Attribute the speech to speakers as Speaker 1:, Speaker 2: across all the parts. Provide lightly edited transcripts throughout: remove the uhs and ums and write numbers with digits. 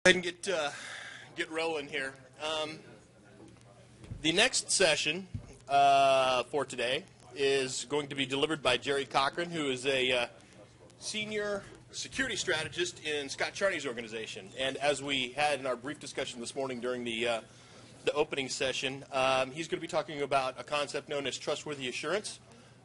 Speaker 1: Go ahead and get rolling here. The next session for today is going to be delivered by Jerry Cochran, who is a senior security strategist in Scott Charney's organization. And as we had in our brief discussion this morning during the opening session, he's going to be talking about a concept known as trustworthy assurance.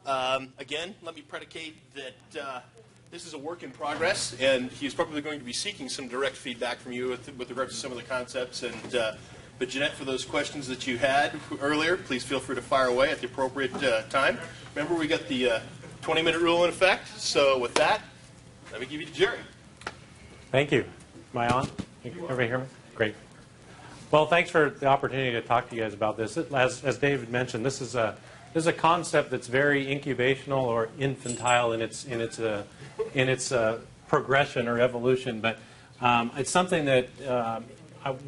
Speaker 1: Again, let me predicate that this is a work in progress, and he's probably going to be seeking some direct feedback from you with regard to some of the concepts. And but Jeanette, for those questions that you had earlier, please feel free to fire away at the appropriate time. Remember, we got the 20-minute rule in effect. So with that, let me give you to Jerry.
Speaker 2: Thank you. Am I on? Everybody hear me? Great. Well, thanks for the opportunity to talk to you guys about this. As David mentioned, this is a concept that's very incubational or infantile in its progression or evolution, but it's something that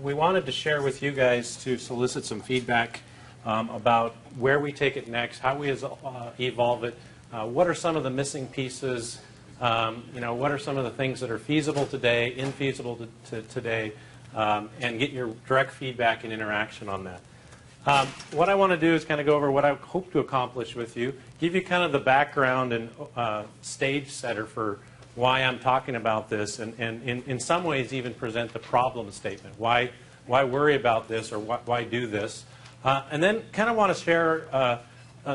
Speaker 2: we wanted to share with you guys to solicit some feedback about where we take it next, how we evolve it, what are some of the missing pieces, what are some of the things that are feasible today, infeasible today, and get your direct feedback and interaction on that. What I want to do is kind of go over what I hope to accomplish with you, give you kind of the background and stage setter for why I'm talking about this, and in some ways even present the problem statement. Why worry about this, or why do this? And then kind of want to share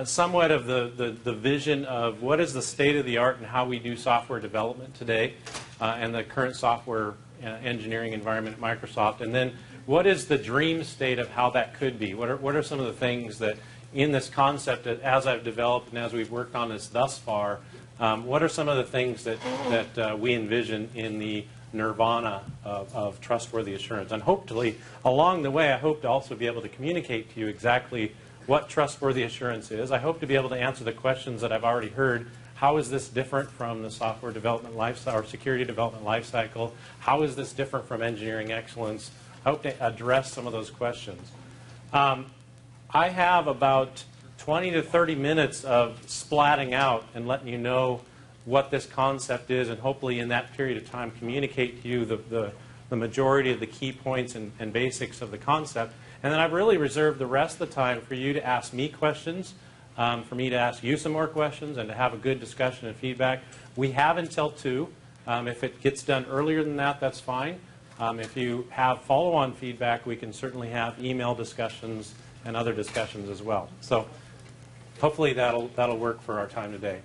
Speaker 2: somewhat of the vision of what is the state of the art and how we do software development today and the current software engineering environment at Microsoft. And then what is the dream state of how that could be? What are some of the things that in this concept, that as I've developed and as we've worked on this thus far, what are some of the things that we envision in the nirvana of trustworthy assurance? And hopefully, along the way, I hope to also be able to communicate to you exactly what trustworthy assurance is. I hope to be able to answer the questions that I've already heard. How is this different from the software development lifecycle or security development lifecycle? How is this different from engineering excellence? I hope to address some of those questions. I have about 20 to 30 minutes of splatting out and letting you know what this concept is, and hopefully in that period of time communicate to you the majority of the key points and basics of the concept. And then I've really reserved the rest of the time for you to ask me questions, for me to ask you some more questions, and to have a good discussion and feedback. We have until 2. If it gets done earlier than that, that's fine. If you have follow-on feedback, we can certainly have email discussions and other discussions as well. So hopefully that'll work for our time today.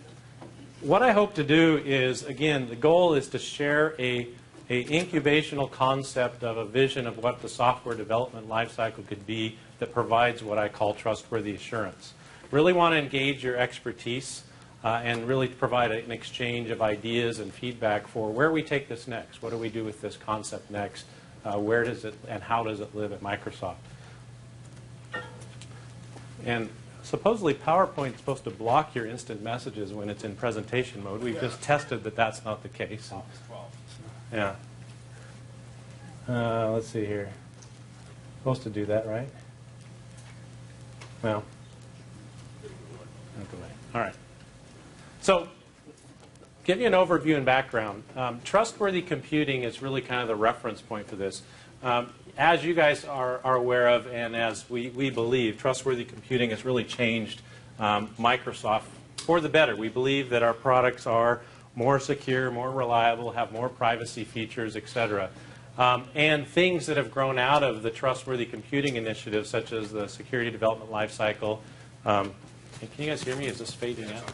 Speaker 2: What I hope to do is, again, the goal is to share a incubational concept of a vision of what the software development lifecycle could be that provides what I call trustworthy assurance. Really want to engage your expertise and really provide an exchange of ideas and feedback for where we take this next. What do we do with this concept next? Where does it and how does it live at Microsoft? And supposedly PowerPoint is supposed to block your instant messages when it's in presentation mode. We've just tested that that's not the case. Yeah. Let's see here. Supposed to do that, right? Well, all right. So, give you an overview and background. Trustworthy computing is really kind of the reference point for this. As you guys are aware of, and as we believe, trustworthy computing has really changed Microsoft for the better. We believe that our products are more secure, more reliable, have more privacy features, etc. And things that have grown out of the trustworthy computing initiative, such as the security development lifecycle. Can you guys hear me? Is this fading out?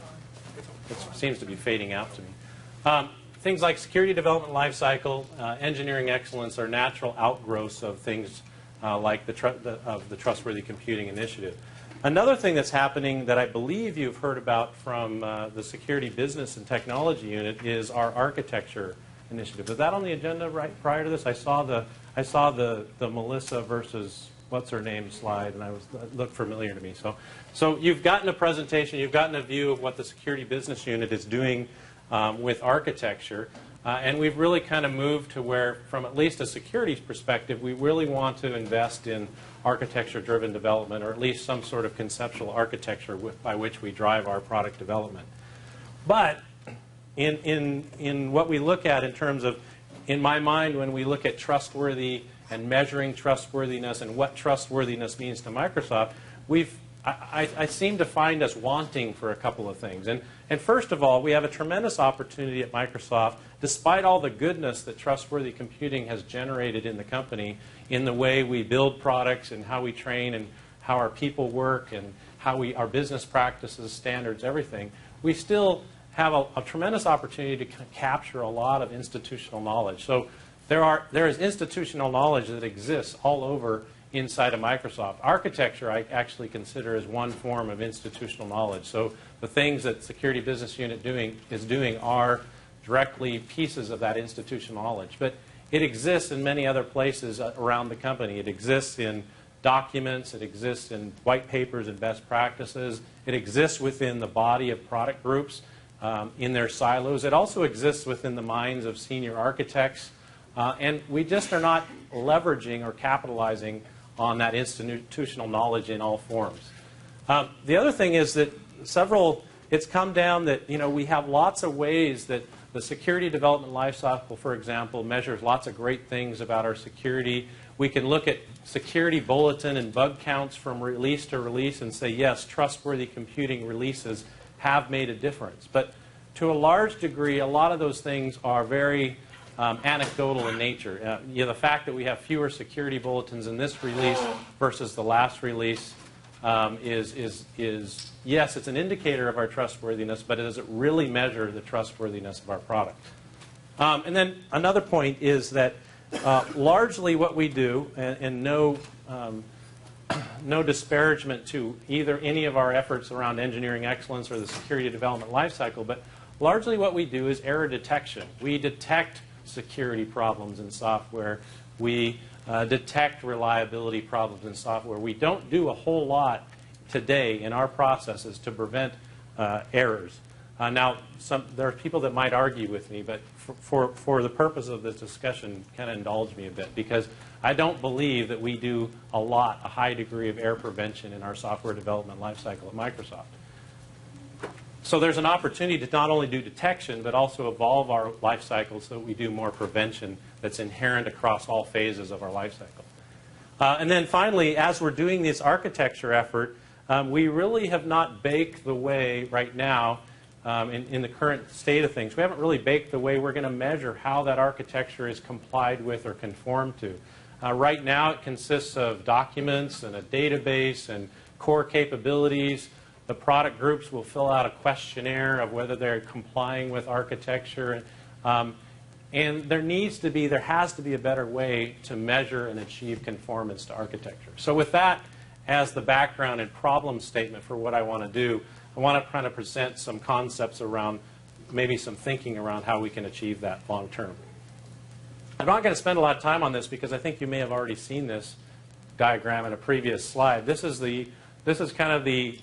Speaker 2: It seems to be fading out to me. Things like security development lifecycle, engineering excellence are natural outgrowths of things like the trustworthy computing initiative. Another thing that's happening that I believe you've heard about from the Security Business and Technology Unit is our architecture initiative. Was that on the agenda right prior to this? I saw the Melissa versus what's her name slide, and it looked familiar to me. So you've gotten a presentation, you've gotten a view of what the Security Business Unit is doing with architecture, and we've really kind of moved to where, from at least a security perspective, we really want to invest in architecture-driven development, or at least some sort of conceptual architecture by which we drive our product development. But in what we look at in terms of in my mind, when we look at trustworthy and measuring trustworthiness and what trustworthiness means to Microsoft, I seem to find us wanting for a couple of things. And first of all, we have a tremendous opportunity at Microsoft, despite all the goodness that trustworthy computing has generated in the company, in the way we build products and how we train and how our people work and how our business practices, standards, everything. We still have a tremendous opportunity to capture a lot of institutional knowledge. So there is institutional knowledge that exists all over inside of Microsoft. Architecture I actually consider as one form of institutional knowledge. So the things that Security Business Unit is doing are directly pieces of that institutional knowledge. But it exists in many other places around the company. It exists in documents. It exists in white papers and best practices. It exists within the body of product groups in their silos. It also exists within the minds of senior architects. And we just are not leveraging or capitalizing on that institutional knowledge in all forms. The other thing is that it's come down that we have lots of ways that the security development lifecycle, for example, measures lots of great things about our security. We can look at security bulletin and bug counts from release to release and say, yes, trustworthy computing releases have made a difference. But to a large degree, a lot of those things are very anecdotal in nature. The fact that we have fewer security bulletins in this release versus the last release is yes, it's an indicator of our trustworthiness, but does it really measure the trustworthiness of our product? And then another point is that largely what we do, and no disparagement to either any of our efforts around engineering excellence or the security development lifecycle, but largely what we do is error detection. We detect security problems in software. We detect reliability problems in software. We don't do a whole lot today in our processes to prevent errors. Now, there are people that might argue with me, but for the purpose of this discussion, kind of indulge me a bit, because I don't believe that we do a high degree of error prevention in our software development lifecycle at Microsoft. So there's an opportunity to not only do detection, but also evolve our life cycle so that we do more prevention that's inherent across all phases of our life cycle. And then finally, as we're doing this architecture effort, we really have not baked the way right now, in the current state of things, we haven't really baked the way we're going to measure how that architecture is complied with or conformed to. Right now, it consists of documents and a database and core capabilities. The product groups will fill out a questionnaire of whether they're complying with architecture. And there has to be a better way to measure and achieve conformance to architecture. So with that as the background and problem statement for what I want to do, I want to kind of present some concepts around, maybe some thinking around how we can achieve that long term. I'm not going to spend a lot of time on this because I think you may have already seen this diagram in a previous slide. This is kind of the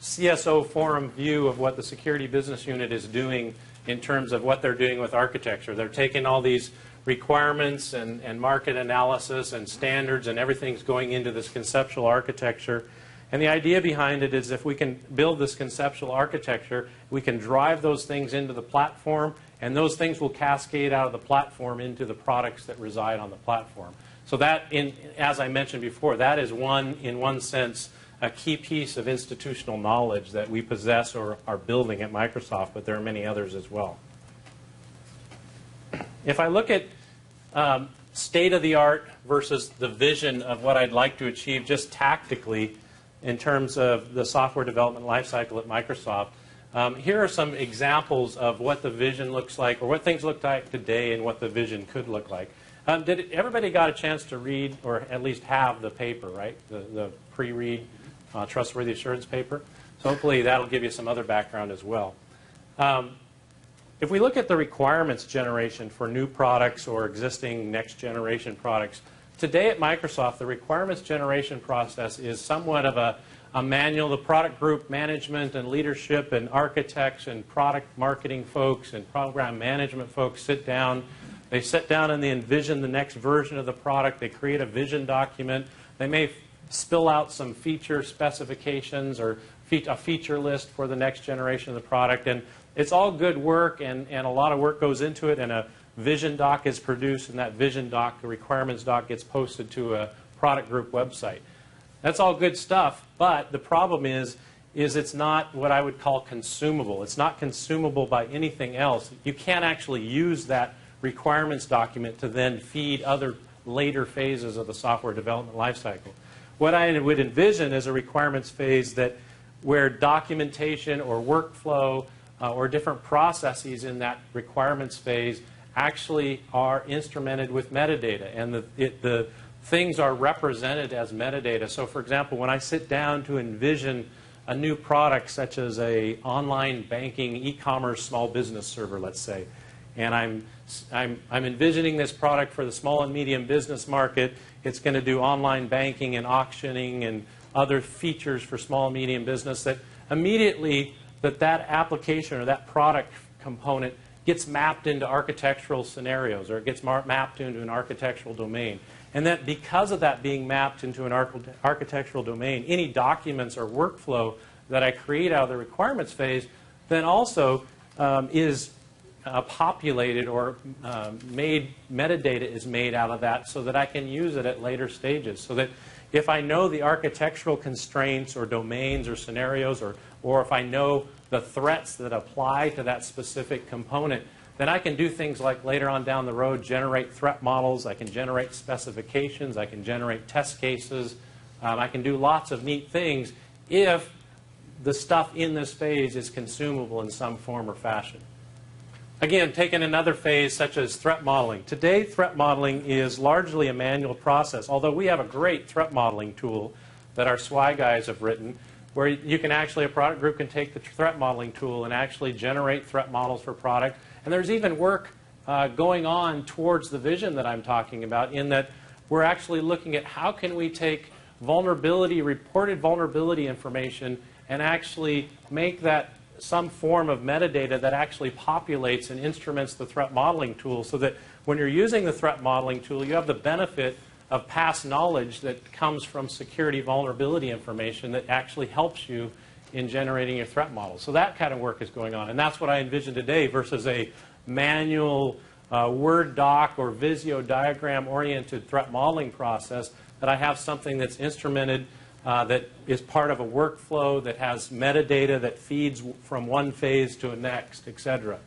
Speaker 2: CSO forum view of what the Security Business Unit is doing in terms of what they're doing with architecture. They're taking all these requirements and market analysis and standards, and everything's going into this conceptual architecture. And the idea behind it is if we can build this conceptual architecture, we can drive those things into the platform, and those things will cascade out of the platform into the products that reside on the platform. So that, as I mentioned before, that is in one sense, a key piece of institutional knowledge that we possess or are building at Microsoft, but there are many others as well. If I look at state-of-the-art versus the vision of what I'd like to achieve just tactically in terms of the software development lifecycle at Microsoft, here are some examples of what the vision looks like, or what things look like today and what the vision could look like. Everybody got a chance to read, or at least have the paper, right? The pre-read Trustworthy Assurance paper. So hopefully that'll give you some other background as well. If we look at the requirements generation for new products or existing next generation products, today at Microsoft, the requirements generation process is somewhat of a manual. The product group management and leadership and architects and product marketing folks and program management folks sit down. They sit down and they envision the next version of the product. They create a vision document. They may spill out some feature specifications or a feature list for the next generation of the product. And it's all good work, and a lot of work goes into it, and vision doc is produced, and that vision doc, the requirements doc, gets posted to a product group website. That's all good stuff, but the problem is it's not what I would call consumable. It's not consumable by anything else. You can't actually use that requirements document to then feed other later phases of the software development lifecycle. What I would envision is a requirements phase where documentation or workflow or different processes in that requirements phase actually are instrumented with metadata, and the things are represented as metadata. So for example, when I sit down to envision a new product such as a online banking e-commerce small business server, let's say, and I'm envisioning this product for the small and medium business market. It's going to do online banking and auctioning and other features for small and medium business, that immediately that application or that product component gets mapped into architectural scenarios, or it gets mapped into an architectural domain. And that because of that being mapped into an architectural domain, any documents or workflow that I create out of the requirements phase then also is populated or metadata is made out of that, so that I can use it at later stages. So that if I know the architectural constraints or domains or scenarios, or if I know the threats that apply to that specific component, then I can do things like later on down the road generate threat models, I can generate specifications, I can generate test cases, I can do lots of neat things if the stuff in this phase is consumable in some form or fashion. Again, taking another phase such as threat modeling. Today, threat modeling is largely a manual process, although we have a great threat modeling tool that our SWI guys have written, where you can actually, a product group can take the threat modeling tool and actually generate threat models for product. And there's even work going on towards the vision that I'm talking about, in that we're actually looking at how can we take reported vulnerability information and actually make that some form of metadata that actually populates and instruments the threat modeling tool, so that when you're using the threat modeling tool, you have the benefit of past knowledge that comes from security vulnerability information that actually helps you in generating your threat model. So that kind of work is going on, and that's what I envision today versus a manual Word doc or Visio diagram-oriented threat modeling process, that I have something that's instrumented, that is part of a workflow, that has metadata that feeds from one phase to a next, etc.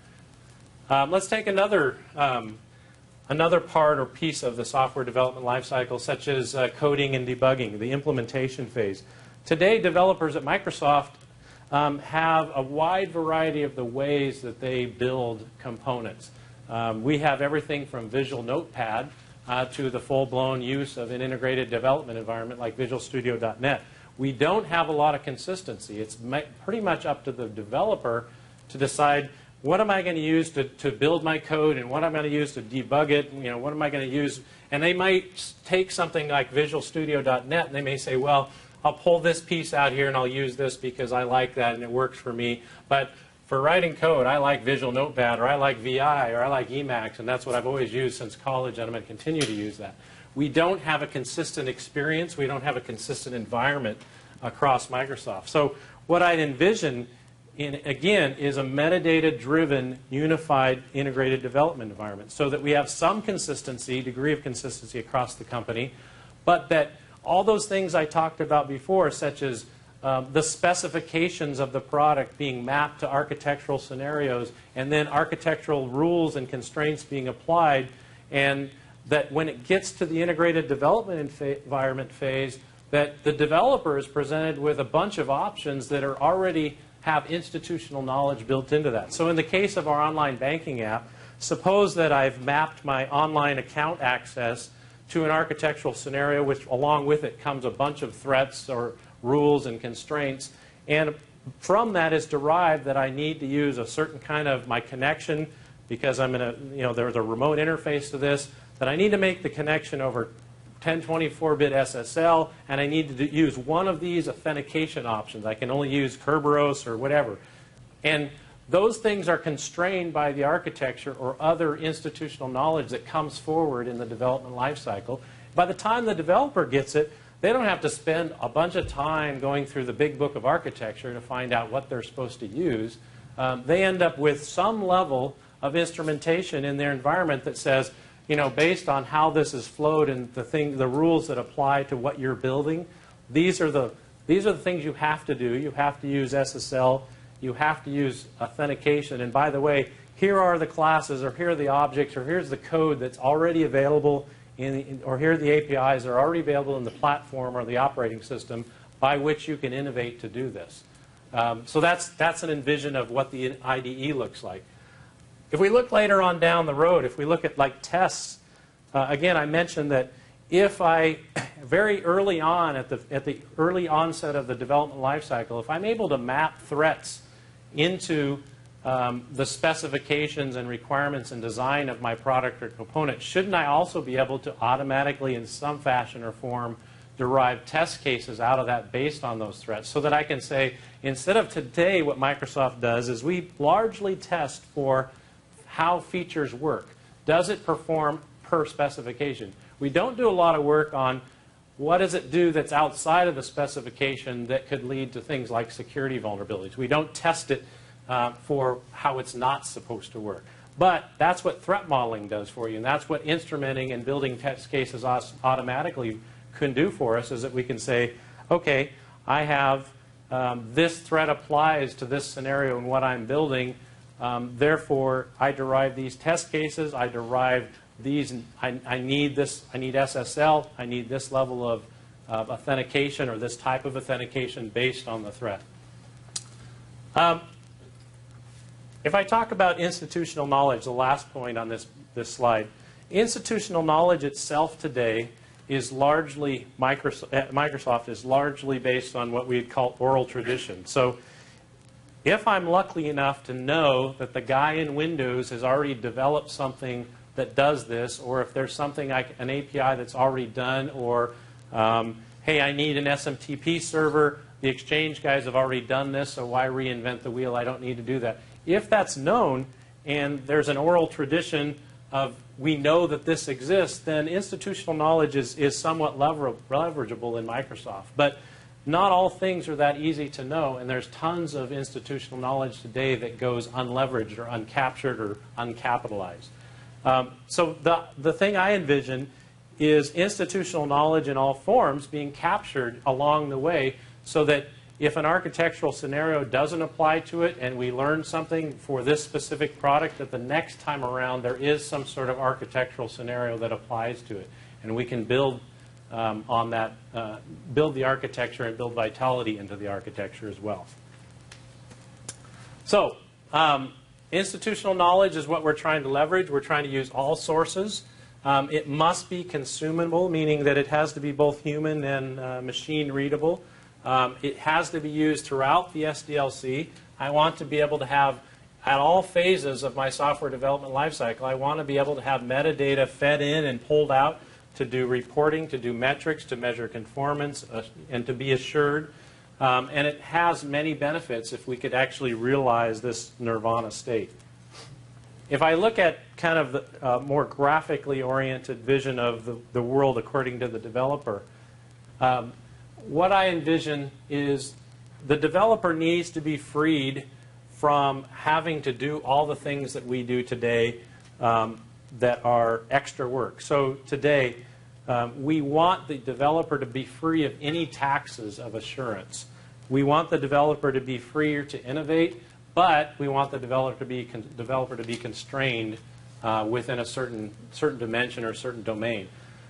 Speaker 2: Let's take another part or piece of the software development lifecycle, such as coding and debugging, the implementation phase. Today, developers at Microsoft have a wide variety of the ways that they build components. We have everything from Visual Notepad to the full-blown use of an integrated development environment like Visual Studio.net. We don't have a lot of consistency. It's pretty much up to the developer to decide, what am I going to use to build my code, and what am I going to use to debug it, what am I going to use? And they might take something like Visual Studio.net, and they may say, well, I'll pull this piece out here and I'll use this because I like that and it works for me. But for writing code, I like Visual Notepad, or I like VI, or I like Emacs, and that's what I've always used since college, and I'm going to continue to use that. We don't have a consistent experience. We don't have a consistent environment across Microsoft. So what I'd envision, again, is a metadata-driven, unified, integrated development environment, so that we have some consistency, degree of consistency across the company, but that all those things I talked about before, such as the specifications of the product being mapped to architectural scenarios, and then architectural rules and constraints being applied, and that when it gets to the integrated development environment phase, that the developer is presented with a bunch of options that are already have institutional knowledge built into that. So in the case of our online banking app, suppose that I've mapped my online account access to an architectural scenario, which along with it comes a bunch of threats or rules and constraints, and from that is derived that I need to use a certain kind of my connection, because I'm in a, there's a remote interface to this, that I need to make the connection over 1024-bit SSL, and I need to use one of these authentication options. I can only use Kerberos or whatever. And those things are constrained by the architecture or other institutional knowledge that comes forward in the development lifecycle. By the time the developer gets it, they don't have to spend a bunch of time going through the big book of architecture to find out what they're supposed to use. They end up with some level of instrumentation in their environment that says, you know, based on how this is flowed and the rules that apply to what you're building, these are the things you have to do. You have to use SSL. You have to use authentication. And by the way, here are the classes, or here are the objects, or here's the code that's already available, or here are the APIs that are already available in the platform or the operating system by which you can innovate to do this. So that's an envision of what the IDE looks like. If we look later on down the road, if we look at like tests, again, I mentioned that if I, very early on, at the early onset of the development lifecycle, if I'm able to map threats into the specifications and requirements and design of my product or component, shouldn't I also be able to automatically, in some fashion or form, derive test cases out of that based on those threats, so that I can say, instead of today, what Microsoft does is we largely test for how features work. Does it perform per specification? We don't do a lot of work on what does it do that's outside of the specification that could lead to things like security vulnerabilities. We don't test it for how it's not supposed to work. But that's what threat modeling does for you, and that's what instrumenting and building test cases automatically can do for us, is that we can say, okay, I have this threat applies to this scenario in what I'm building. Therefore, I derive these test cases. I derive these. I need this. I need SSL. I need this level of authentication, or this type of authentication based on the threat. If I talk about institutional knowledge, the last point on this slide, institutional knowledge itself today is largely, Microsoft is largely based on what we'd call oral tradition. So if I'm lucky enough to know that the guy in Windows has already developed something that does this, or if there's something like an API that's already done, or hey, I need an SMTP server, the Exchange guys have already done this, so why reinvent the wheel? I don't need to do that. If that's known, and there's an oral tradition of we know that this exists, then institutional knowledge is somewhat leverageable in Microsoft. But not all things are that easy to know, and there's tons of institutional knowledge today that goes unleveraged or uncaptured or uncapitalized. So the thing I envision is institutional knowledge in all forms being captured along the way, so that if an architectural scenario doesn't apply to it and we learn something for this specific product, that the next time around there is some sort of architectural scenario that applies to it. And we can build on that, build the architecture and build vitality into the architecture as well. So institutional knowledge is what we're trying to leverage. We're trying to use all sources. It must be consumable, meaning that it has to be both human and machine readable. It has to be used throughout the SDLC. I want to be able to have, at all phases of my software development lifecycle, I want to be able to have metadata fed in and pulled out to do reporting, to do metrics, to measure conformance, and to be assured. And it has many benefits if we could actually realize this nirvana state. If I look at kind of the more graphically oriented vision of the world according to the developer, what I envision is the developer needs to be freed from having to do all the things that we do today that are extra work. So today, we want the developer to be free of any taxes of assurance. We want the developer to be freer to innovate, but we want the developer to be constrained within a certain dimension or certain domain.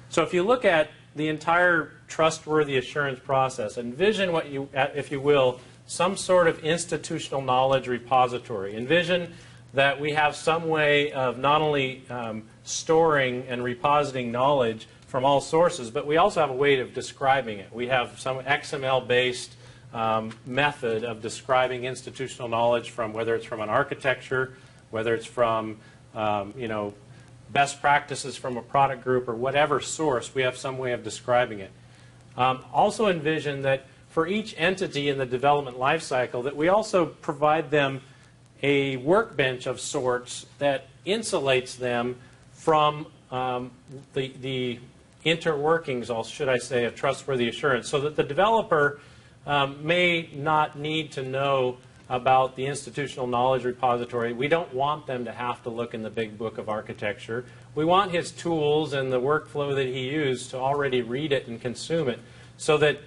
Speaker 2: So if you look at the entire trustworthy assurance process, envision what you, if you will, some sort of institutional knowledge repository. Envision that we have some way of not only storing and repositing knowledge from all sources, but we also have a way of describing it. We have some XML-based method of describing institutional knowledge, from whether it's from an architecture, whether it's from best practices from a product group, or whatever source, we have some way of describing it. Also envision that for each entity in the development lifecycle, that we also provide them a workbench of sorts that insulates them from the interworkings, should I say, of trustworthy assurance, so that the developer may not need to know about the institutional knowledge repository. We don't want them to have to look in the big book of architecture. We want his tools and the workflow that he used to already read it and consume it so that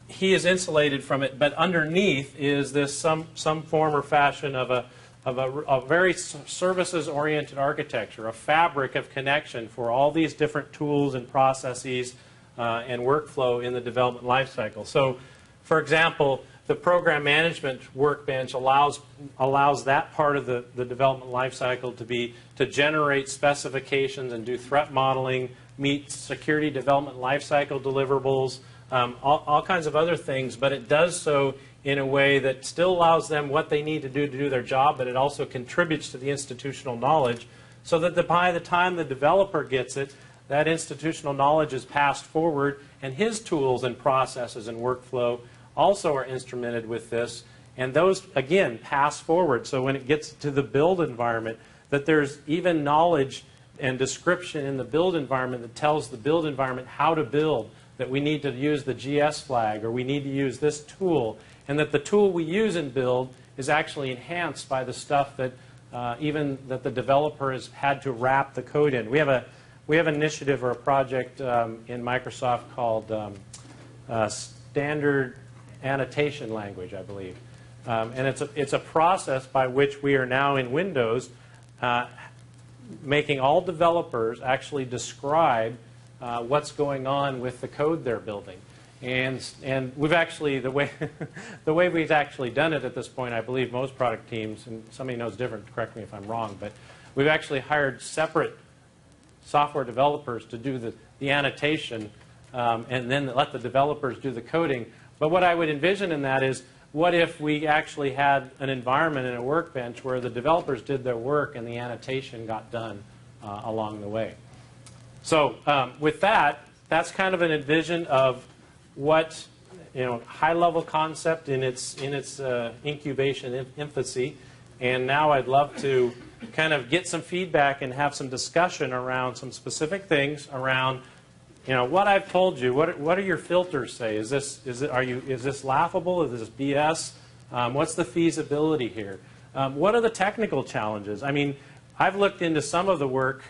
Speaker 2: he is insulated from it. But underneath is this some form or fashion of a very services-oriented architecture, a fabric of connection for all these different tools and processes and workflow in the development lifecycle. So, for example, the program management workbench allows that part of the development lifecycle to generate specifications and do threat modeling, meet security development lifecycle deliverables, all kinds of other things, but it does so in a way that still allows them what they need to do their job, but it also contributes to the institutional knowledge so that by the time the developer gets it, that institutional knowledge is passed forward, and his tools and processes and workflow also are instrumented with this, and those, again, pass forward. So when it gets to the build environment, that there's even knowledge and description in the build environment that tells the build environment how to build, that we need to use the GS flag, or we need to use this tool, and that the tool we use in build is actually enhanced by the stuff that even that the developer has had to wrap the code in. We have an initiative or a project in Microsoft called Standard Annotation Language, I believe. And it's a process by which we are now in Windows making all developers actually describe what's going on with the code they're building. And we've actually, the way we've actually done it at this point, I believe most product teams, and somebody knows different, correct me if I'm wrong, but we've actually hired separate software developers to do the annotation and then let the developers do the coding. But what I would envision in that is, what if we actually had an environment in a workbench where the developers did their work and the annotation got done along the way? So with that, that's kind of an envision of what, high-level concept in its incubation infancy. And now I'd love to kind of get some feedback and have some discussion around some specific things around, what I've told you. What do your filters say? Is this laughable? Is this BS? What's the feasibility here? What are the technical challenges? I mean, I've looked into some of the work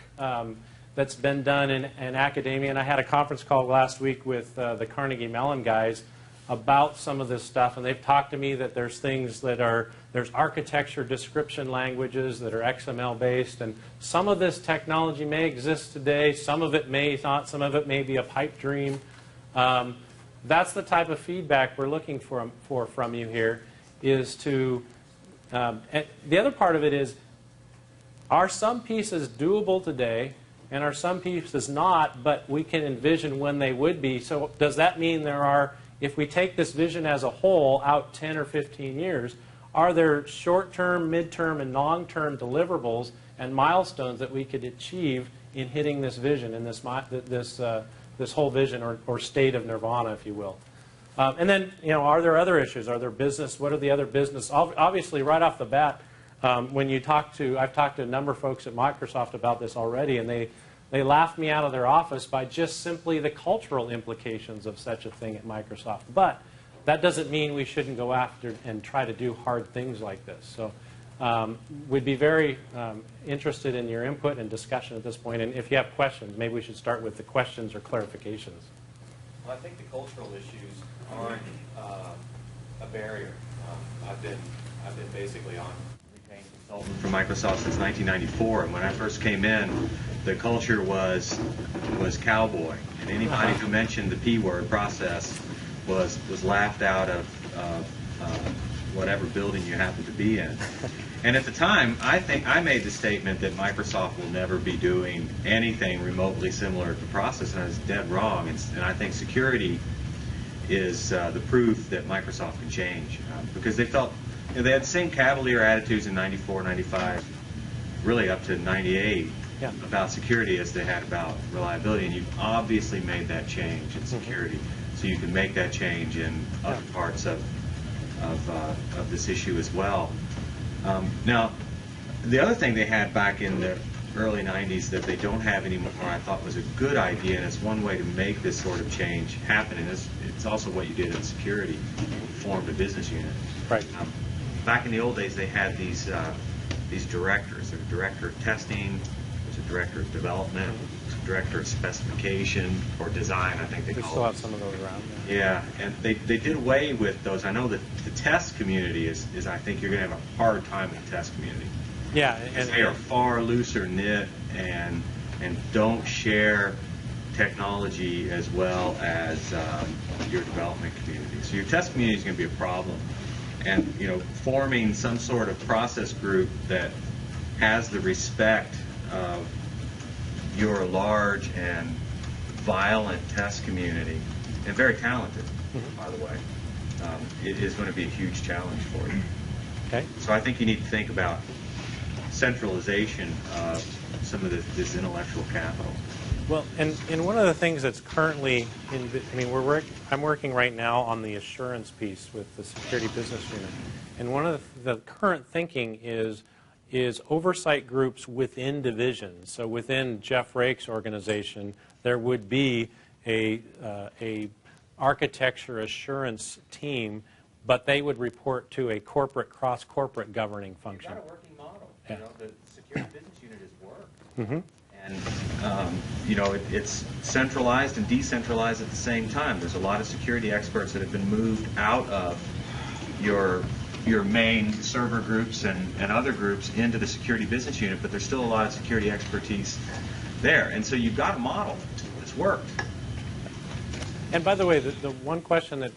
Speaker 2: that's been done in academia, and I had a conference call last week with the Carnegie Mellon guys about some of this stuff, and they've talked to me that there's things there's architecture description languages that are XML based, and some of this technology may exist today, some of it may not, some of it may be a pipe dream. That's the type of feedback we're looking for from you here, is to, and the other part of it is, are some pieces doable today, and are some pieces not, but we can envision when they would be? So does that mean if we take this vision as a whole out 10 or 15 years, are there short-term, mid-term, and long-term deliverables and milestones that we could achieve in hitting this vision, in this whole vision or state of nirvana, if you will? And then, are there other issues? Are there business? What are the other business? Obviously, right off the bat, when I've talked to a number of folks at Microsoft about this already, and they laughed me out of their office by just simply the cultural implications of such a thing at Microsoft. But that doesn't mean we shouldn't go after and try to do hard things like this. So we'd be very interested in your input and discussion at this point. And if you have questions, maybe we should start with the questions or clarifications.
Speaker 3: Well, I think the cultural issues aren't a barrier. I've been basically on retained consultant from Microsoft since 1994, and when I first came in, the culture was cowboy, and anybody who mentioned the P word, process, was laughed out of whatever building you happened to be in. And at the time, I think I made the statement that Microsoft will never be doing anything remotely similar to process, and I was dead wrong. And I think security is the proof that Microsoft can change, because they felt they had the same cavalier attitudes in 94, 95, really up to 98 about security as they had about reliability. And you've obviously made that change in security. So you can make that change in other parts of this issue as well. Now, the other thing they had back in the early 90s that they don't have anymore, I thought was a good idea, and it's one way to make this sort of change happen, and it's also what you did in security. You formed a business unit.
Speaker 2: Right.
Speaker 3: back in the old days, they had these directors. There's a director of testing, there's a director of development, there's a director of specification or design, I think they
Speaker 2: We
Speaker 3: call
Speaker 2: still
Speaker 3: it.
Speaker 2: have some of those around.
Speaker 3: Yeah, and they did away with those. I know that the test community is I think you're going to have a hard time in the test community.
Speaker 2: Yeah,
Speaker 3: Because they are far looser knit and don't share technology as well as your development community. So your test community is going to be a problem. And forming some sort of process group that has the respect of your large and violent test community, and very talented, by the way, it is going to be a huge challenge for you.
Speaker 2: Okay.
Speaker 3: So I think you need to think about centralization of some of this intellectual capital.
Speaker 2: Well, and one of the things that's currently I'm working right now on the assurance piece with the security business unit, and one of the current thinking is oversight groups within divisions. So within Jeff Rake's organization, there would be a architecture assurance team, but they would report to a cross-corporate governing function.
Speaker 3: You've got a working model.
Speaker 2: Yeah.
Speaker 3: The security business unit is work.
Speaker 2: Mm-hmm.
Speaker 3: And it's centralized and decentralized at the same time. There's a lot of security experts that have been moved out of your main server groups and other groups into the security business unit, but there's still a lot of security expertise there. And so you've got a model that's worked.
Speaker 2: And by the way, the one question that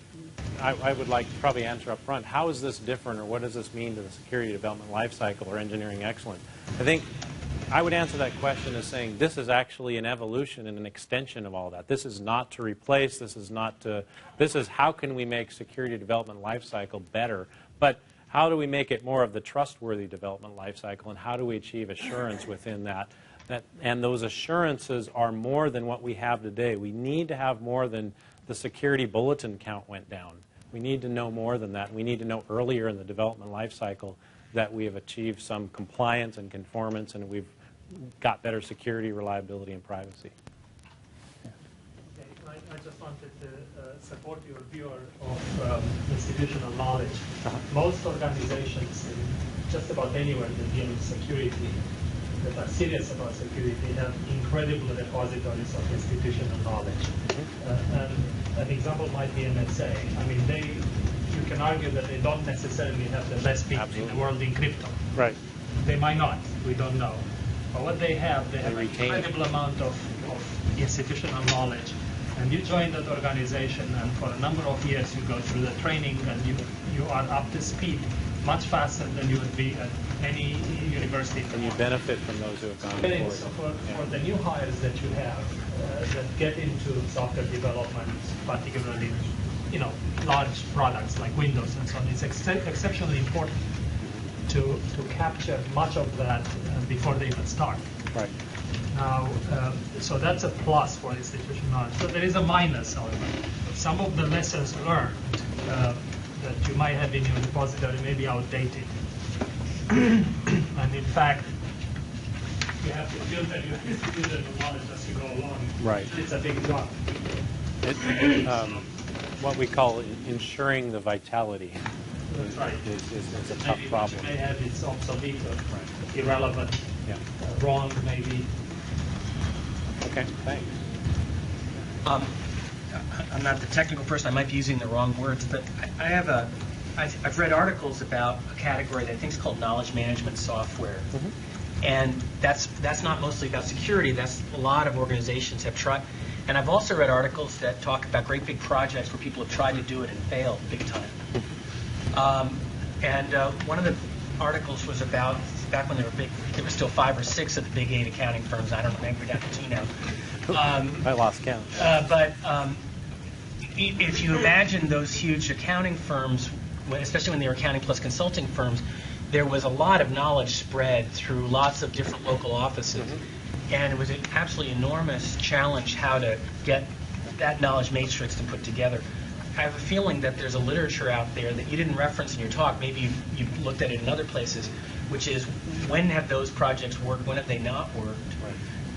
Speaker 2: I would like to probably answer up front, how is this different, or what does this mean to the security development lifecycle or engineering excellence? I think I would answer that question as saying this is actually an evolution and an extension of all that. This is not to replace, this is how can we make security development lifecycle better, but how do we make it more of the trustworthy development lifecycle, and how do we achieve assurance within that? And those assurances are more than what we have today. We need to have more than the security bulletin count went down. We need to know more than that. We need to know earlier in the development lifecycle that we have achieved some compliance and conformance, and we've got better security, reliability, and privacy.
Speaker 4: I just wanted to support your view of institutional knowledge. Most organizations, just about anywhere that deal with security, that are serious about security, have incredible repositories of institutional knowledge. And an example might be NSA. I mean, you can argue that they don't necessarily have the best people in the world in crypto.
Speaker 2: Right.
Speaker 4: They might not. We don't know. But what they have an incredible amount of institutional knowledge. And you join that organization, and for a number of years you go through the training, and you are up to speed much faster than you would be at any university.
Speaker 2: And you benefit from those who have gone before.
Speaker 4: So for the new hires that you have that get into software development, particularly large products like Windows and so on, it's exceptionally important to capture much of that before they even start.
Speaker 2: Right.
Speaker 4: Now, so that's a plus for institutional knowledge. So there is a minus, however. Some of the lessons learned that you might have in your repository may be outdated. And in fact, you have to filter your institutional knowledge as you go along.
Speaker 2: Right.
Speaker 4: It's a big job.
Speaker 2: What we call ensuring the vitality
Speaker 4: That's right.
Speaker 2: is a tough problem.
Speaker 4: May have it's obsolete or irrelevant,
Speaker 2: Yeah.
Speaker 4: wrong maybe.
Speaker 2: Okay, thanks.
Speaker 5: I'm not the technical person. I might be using the wrong words, but I've read articles about a category that I think is called knowledge management software, and that's not mostly about security. That's a lot of organizations have tried, and I've also read articles that talk about great big projects where people have tried to do it and failed big time. And one of the articles was about back when they were big. There were still 5 or 6 of the big 8 accounting firms. I don't know, maybe we're down to 2 now.
Speaker 2: I lost count.
Speaker 5: But if you imagine those huge accounting firms, especially when they were accounting plus consulting firms, there was a lot of knowledge spread through lots of different local offices. And it was an absolutely enormous challenge how to get that knowledge matrix to put together. I have a feeling that there's a literature out there that you didn't reference in your talk, maybe you've looked at it in other places, which is when have those projects worked, when have they not worked?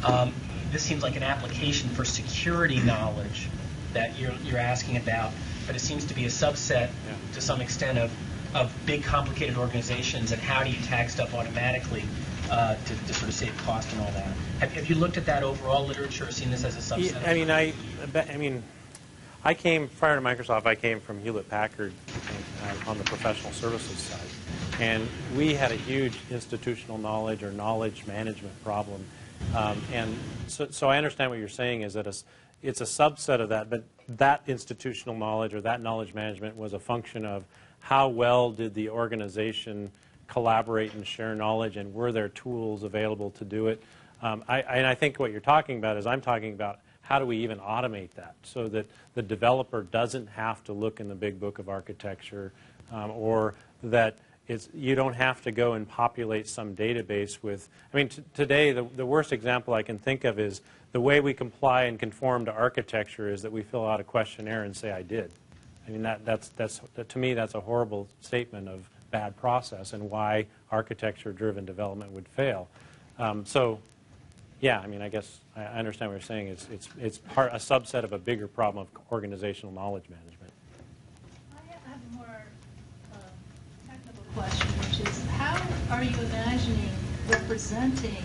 Speaker 5: Right. This seems like an application for security knowledge that you're asking about, but it seems to be a subset to some extent of of big, complicated organizations, and how do you tag stuff automatically to sort of save cost and all that. Have you looked at that overall literature or seen this as a subset?
Speaker 2: Yeah, I came, prior to Microsoft, I came from Hewlett-Packard on the professional services side. And we had a huge institutional knowledge or knowledge management problem. And so I understand what you're saying is that it's a subset of that, but that institutional knowledge or that knowledge management was a function of how well did the organization collaborate and share knowledge, and were there tools available to do it. And I think what you're talking about is I'm talking about how do we even automate that so that the developer doesn't have to look in the big book of architecture or that you don't have to go and populate some database with, today the worst example I can think of is the way we comply and conform to architecture is that we fill out a questionnaire and say I did. To me that's a horrible statement of bad process and why architecture-driven development would fail. Yeah, I guess I understand what you're saying. It's a subset of a bigger problem of organizational knowledge management.
Speaker 6: I have a more technical question, which is how are you imagining representing?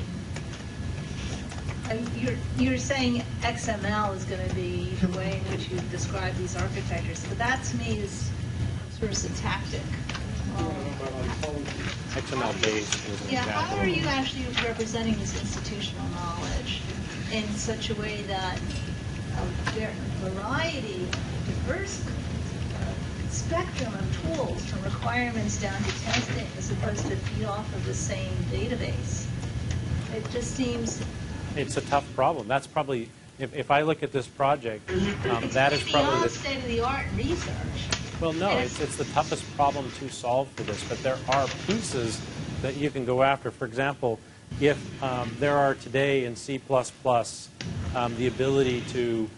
Speaker 6: You're saying XML is going to be the way in which you describe these architectures, but that to me is sort of syntactic.
Speaker 2: XML-based is an example.
Speaker 6: How are you actually representing this institutional knowledge in such a way that a variety, diverse spectrum of tools, from requirements down to testing, is supposed to feed off of the same database? It just seems...
Speaker 2: It's a tough problem. That's probably, if I look at this project, that is probably the
Speaker 6: state-of-the-art research.
Speaker 2: Well, no, it's the toughest problem to solve for this, but there are pieces that you can go after. For example, if there are today in C++ the ability to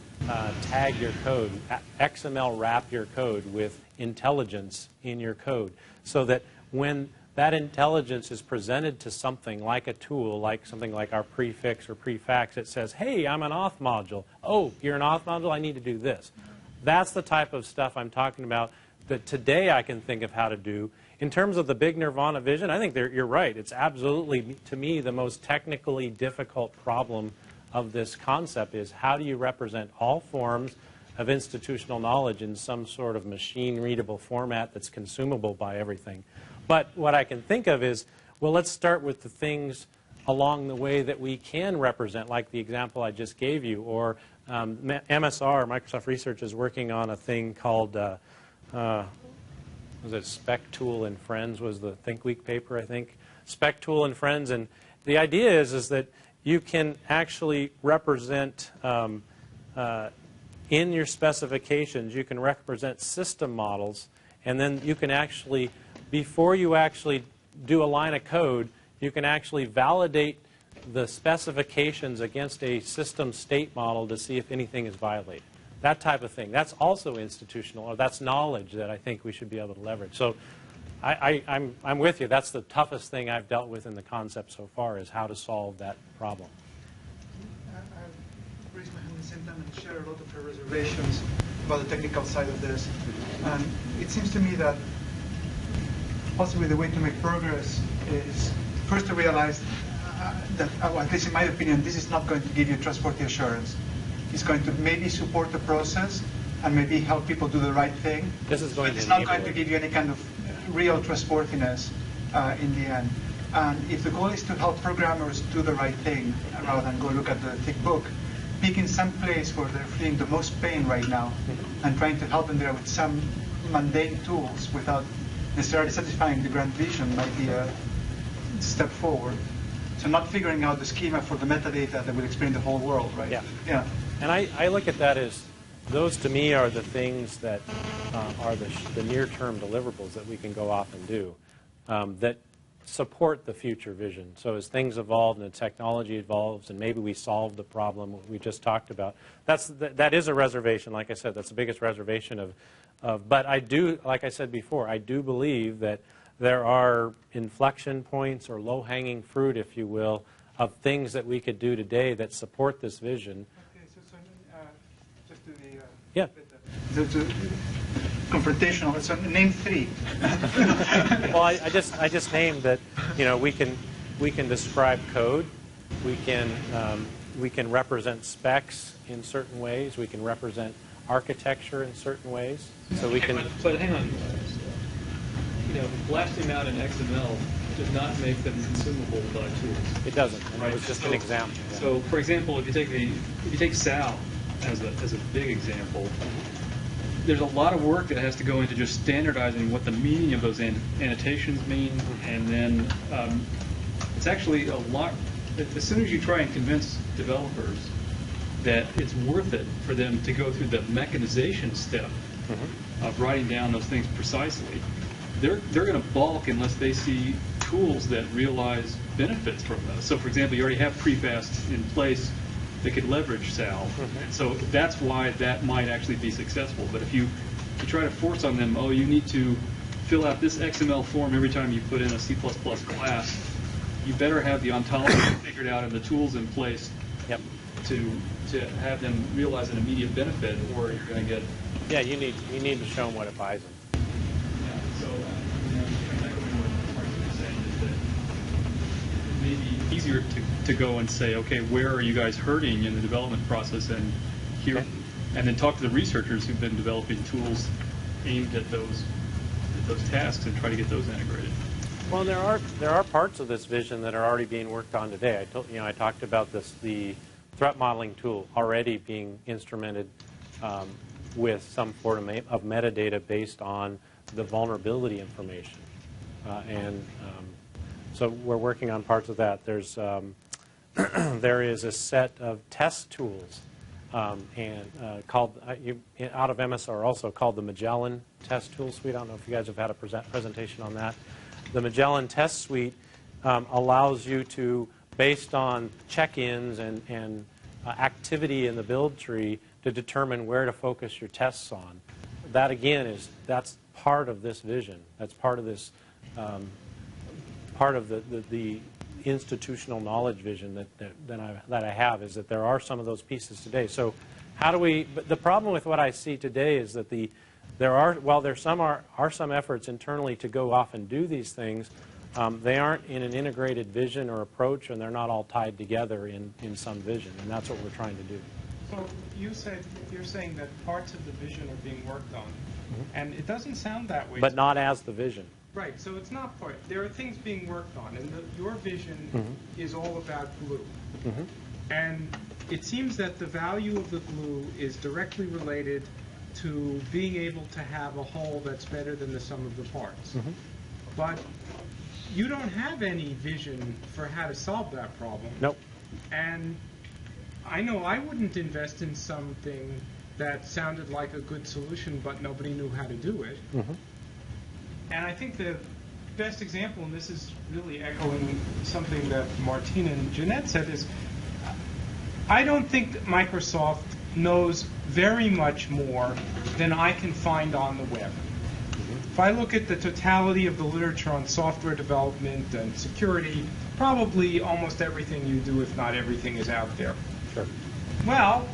Speaker 2: tag your code, XML wrap your code with intelligence in your code, so that when that intelligence is presented to something like a tool, like something like our prefix or prefax, it says, hey, I'm an auth module. Oh, you're an auth module? I need to do this. That's the type of stuff I'm talking about that today I can think of how to do. In terms of the big nirvana vision, I think you're right. It's absolutely, to me, the most technically difficult problem of this concept is how do you represent all forms of institutional knowledge in some sort of machine-readable format that's consumable by everything. But what I can think of is, well, let's start with the things along the way that we can represent, like the example I just gave you, or MSR, Microsoft Research, is working on a thing called, was it Spec Tool and Friends was the Think Week paper, I think. Spec Tool and Friends, and the idea is that you can actually represent, in your specifications, you can represent system models, and then you can actually, before you actually do a line of code, you can actually validate the specifications against a system state model to see if anything is violated. That type of thing. That's also institutional, or that's knowledge that I think we should be able to leverage. So I'm with you. That's the toughest thing I've dealt with in the concept so far, is how to solve that problem.
Speaker 7: I'll raise my hand at the same time and share a lot of your reservations about the technical side of this. And it seems to me that possibly the way to make progress is first to realize that, at least in my opinion, this is not going to give you trustworthy assurance. It's going to maybe support the process and maybe help people do the right thing.
Speaker 2: This is going
Speaker 7: but it's not going to give you any kind of real trustworthiness in the end. And if the goal is to help programmers do the right thing rather than go look at the thick book, picking some place where they're feeling the most pain right now and trying to help them there with some mundane tools without necessarily satisfying the grand vision might be a step forward. So not figuring out the schema for the metadata that will explain the whole world, right?
Speaker 2: Yeah. And I look at that as, those to me are the things that are the near-term deliverables that we can go off and do that support the future vision. So as things evolve and the technology evolves and maybe we solve the problem we just talked about, that is a reservation. Like I said, that's the biggest reservation of but I do, like I said before, I do believe that there are inflection points or low-hanging fruit, if you will, of things that we could do today that support this vision.
Speaker 7: Okay, so just to the...
Speaker 2: Yeah.
Speaker 7: confrontational. So name three.
Speaker 2: Well, I just named that. We can describe code. We can represent specs in certain ways. We can represent architecture in certain ways. So we can.
Speaker 8: But hang on. Blasting out in XML does not make them consumable by tools.
Speaker 2: It doesn't. And
Speaker 8: Right.
Speaker 2: it was just an example. Yeah.
Speaker 8: So, for example, if you take SAL as a big example, there's a lot of work that has to go into just standardizing what the meaning of those annotations mean, and then it's actually a lot. As soon as you try and convince developers that it's worth it for them to go through the mechanization step of writing down those things precisely, they're going to balk unless they see tools that realize benefits from those. So, for example, you already have prefast in place that could leverage SAL. And so that's why that might actually be successful. But if you try to force on them, oh, you need to fill out this XML form every time you put in a C++ class, you better have the ontology figured out and the tools in place to have them realize an immediate benefit, or you're going to get...
Speaker 2: Yeah, you need to show them what it buys them.
Speaker 8: Yeah, so what Mark saying is that it may be easier to go and say, okay, where are you guys hurting in the development process, and here, and then talk to the researchers who've been developing tools aimed at those tasks and try to get those integrated.
Speaker 2: Well, there are parts of this vision that are already being worked on today. I talked about the threat modeling tool already being instrumented with some form of metadata based on the vulnerability information, so we're working on parts of that. There's there is a set of test tools called out of MSR also called the Magellan Test Tool Suite. I don't know if you guys have had a presentation on that. The Magellan Test Suite allows you to, based on check-ins and activity in the build tree, to determine where to focus your tests on. That again that's part of this vision. That's part of this part of the institutional knowledge vision that I have, is that there are some of those pieces today. So how do we? But the problem with what I see today is that there are some efforts internally to go off and do these things. They aren't in an integrated vision or approach, and they're not all tied together in some vision, and that's what we're trying to do.
Speaker 9: So you're saying that parts of the vision are being worked on, and it doesn't sound that way.
Speaker 2: But not as the vision.
Speaker 9: Right. So it's not part. There are things being worked on, and your vision is all about glue. And it seems that the value of the glue is directly related to being able to have a whole that's better than the sum of the parts. But you don't have any vision for how to solve that problem.
Speaker 2: Nope.
Speaker 9: And I know I wouldn't invest in something that sounded like a good solution, but nobody knew how to do it. And I think the best example, and this is really echoing something that Martina and Jeanette said, is I don't think that Microsoft knows very much more than I can find on the web. If I look at the totality of the literature on software development and security, probably almost everything you do, if not everything, is out there.
Speaker 2: Sure.
Speaker 9: Well,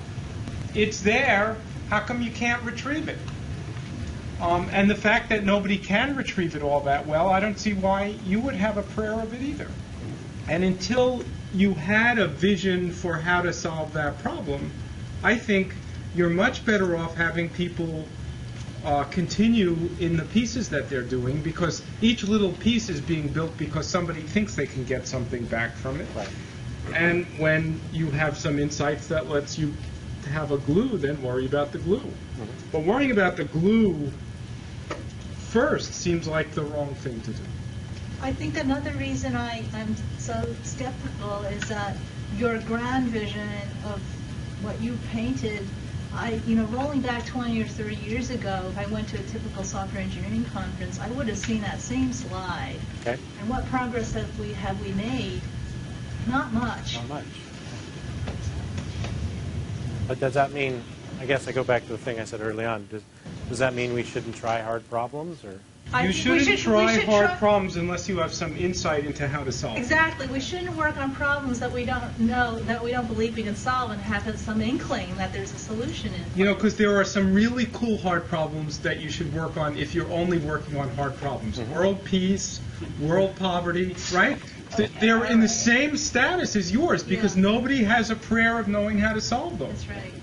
Speaker 9: it's there. How come you can't retrieve it? And the fact that nobody can retrieve it all that well, I don't see why you would have a prayer of it either. And until you had a vision for how to solve that problem, I think you're much better off having people continue in the pieces that they're doing, because each little piece is being built because somebody thinks they can get something back from it.
Speaker 2: Right.
Speaker 9: And when you have some insights that lets you have a glue, then worry about the glue. But worrying about the glue first seems like the wrong thing to do.
Speaker 6: I think another reason I'm so skeptical is that your grand vision of what you painted, rolling back 20 or 30 years ago, if I went to a typical software engineering conference, I would have seen that same slide.
Speaker 2: Okay.
Speaker 6: And what progress have we made? Not much.
Speaker 2: Not much. But does that mean, I guess I go back to the thing I said early on, Does that mean we shouldn't try hard problems, or?
Speaker 9: You shouldn't try hard problems unless you have some insight into how to solve them.
Speaker 6: Exactly. We shouldn't work on problems that we don't know, that we don't believe we can solve, and have some inkling that there's a solution in.
Speaker 9: You know, because there are some really cool hard problems that you should work on if you're only working on hard problems. World peace, world poverty, right? They're in the same status as yours because nobody has a prayer of knowing how to solve them.
Speaker 6: That's right.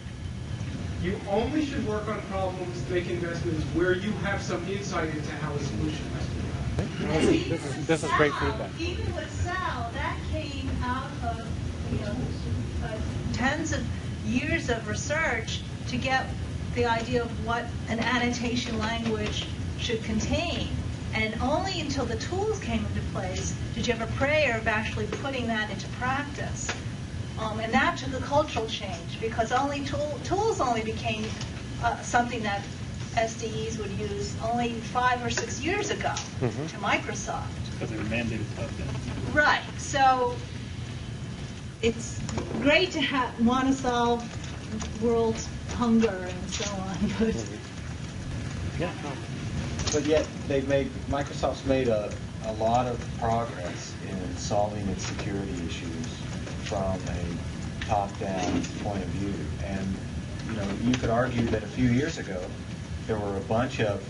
Speaker 9: You only should work on problems, make investments where you have some insight into how a solution has to be found.
Speaker 2: This is great feedback.
Speaker 6: Even with Sal, that came out of tens of years of research to get the idea of what an annotation language should contain. And only until the tools came into place did you have a prayer of actually putting that into practice. And that took a cultural change because only tools only became something that SDEs would use only 5 or 6 years ago to Microsoft.
Speaker 8: Because they were mandated to them.
Speaker 6: Right. So it's great to want to solve world hunger and so on, but
Speaker 2: Yeah.
Speaker 10: But yet Microsoft's made a lot of progress in solving its security issues from a top-down point of view. And you could argue that a few years ago there were a bunch of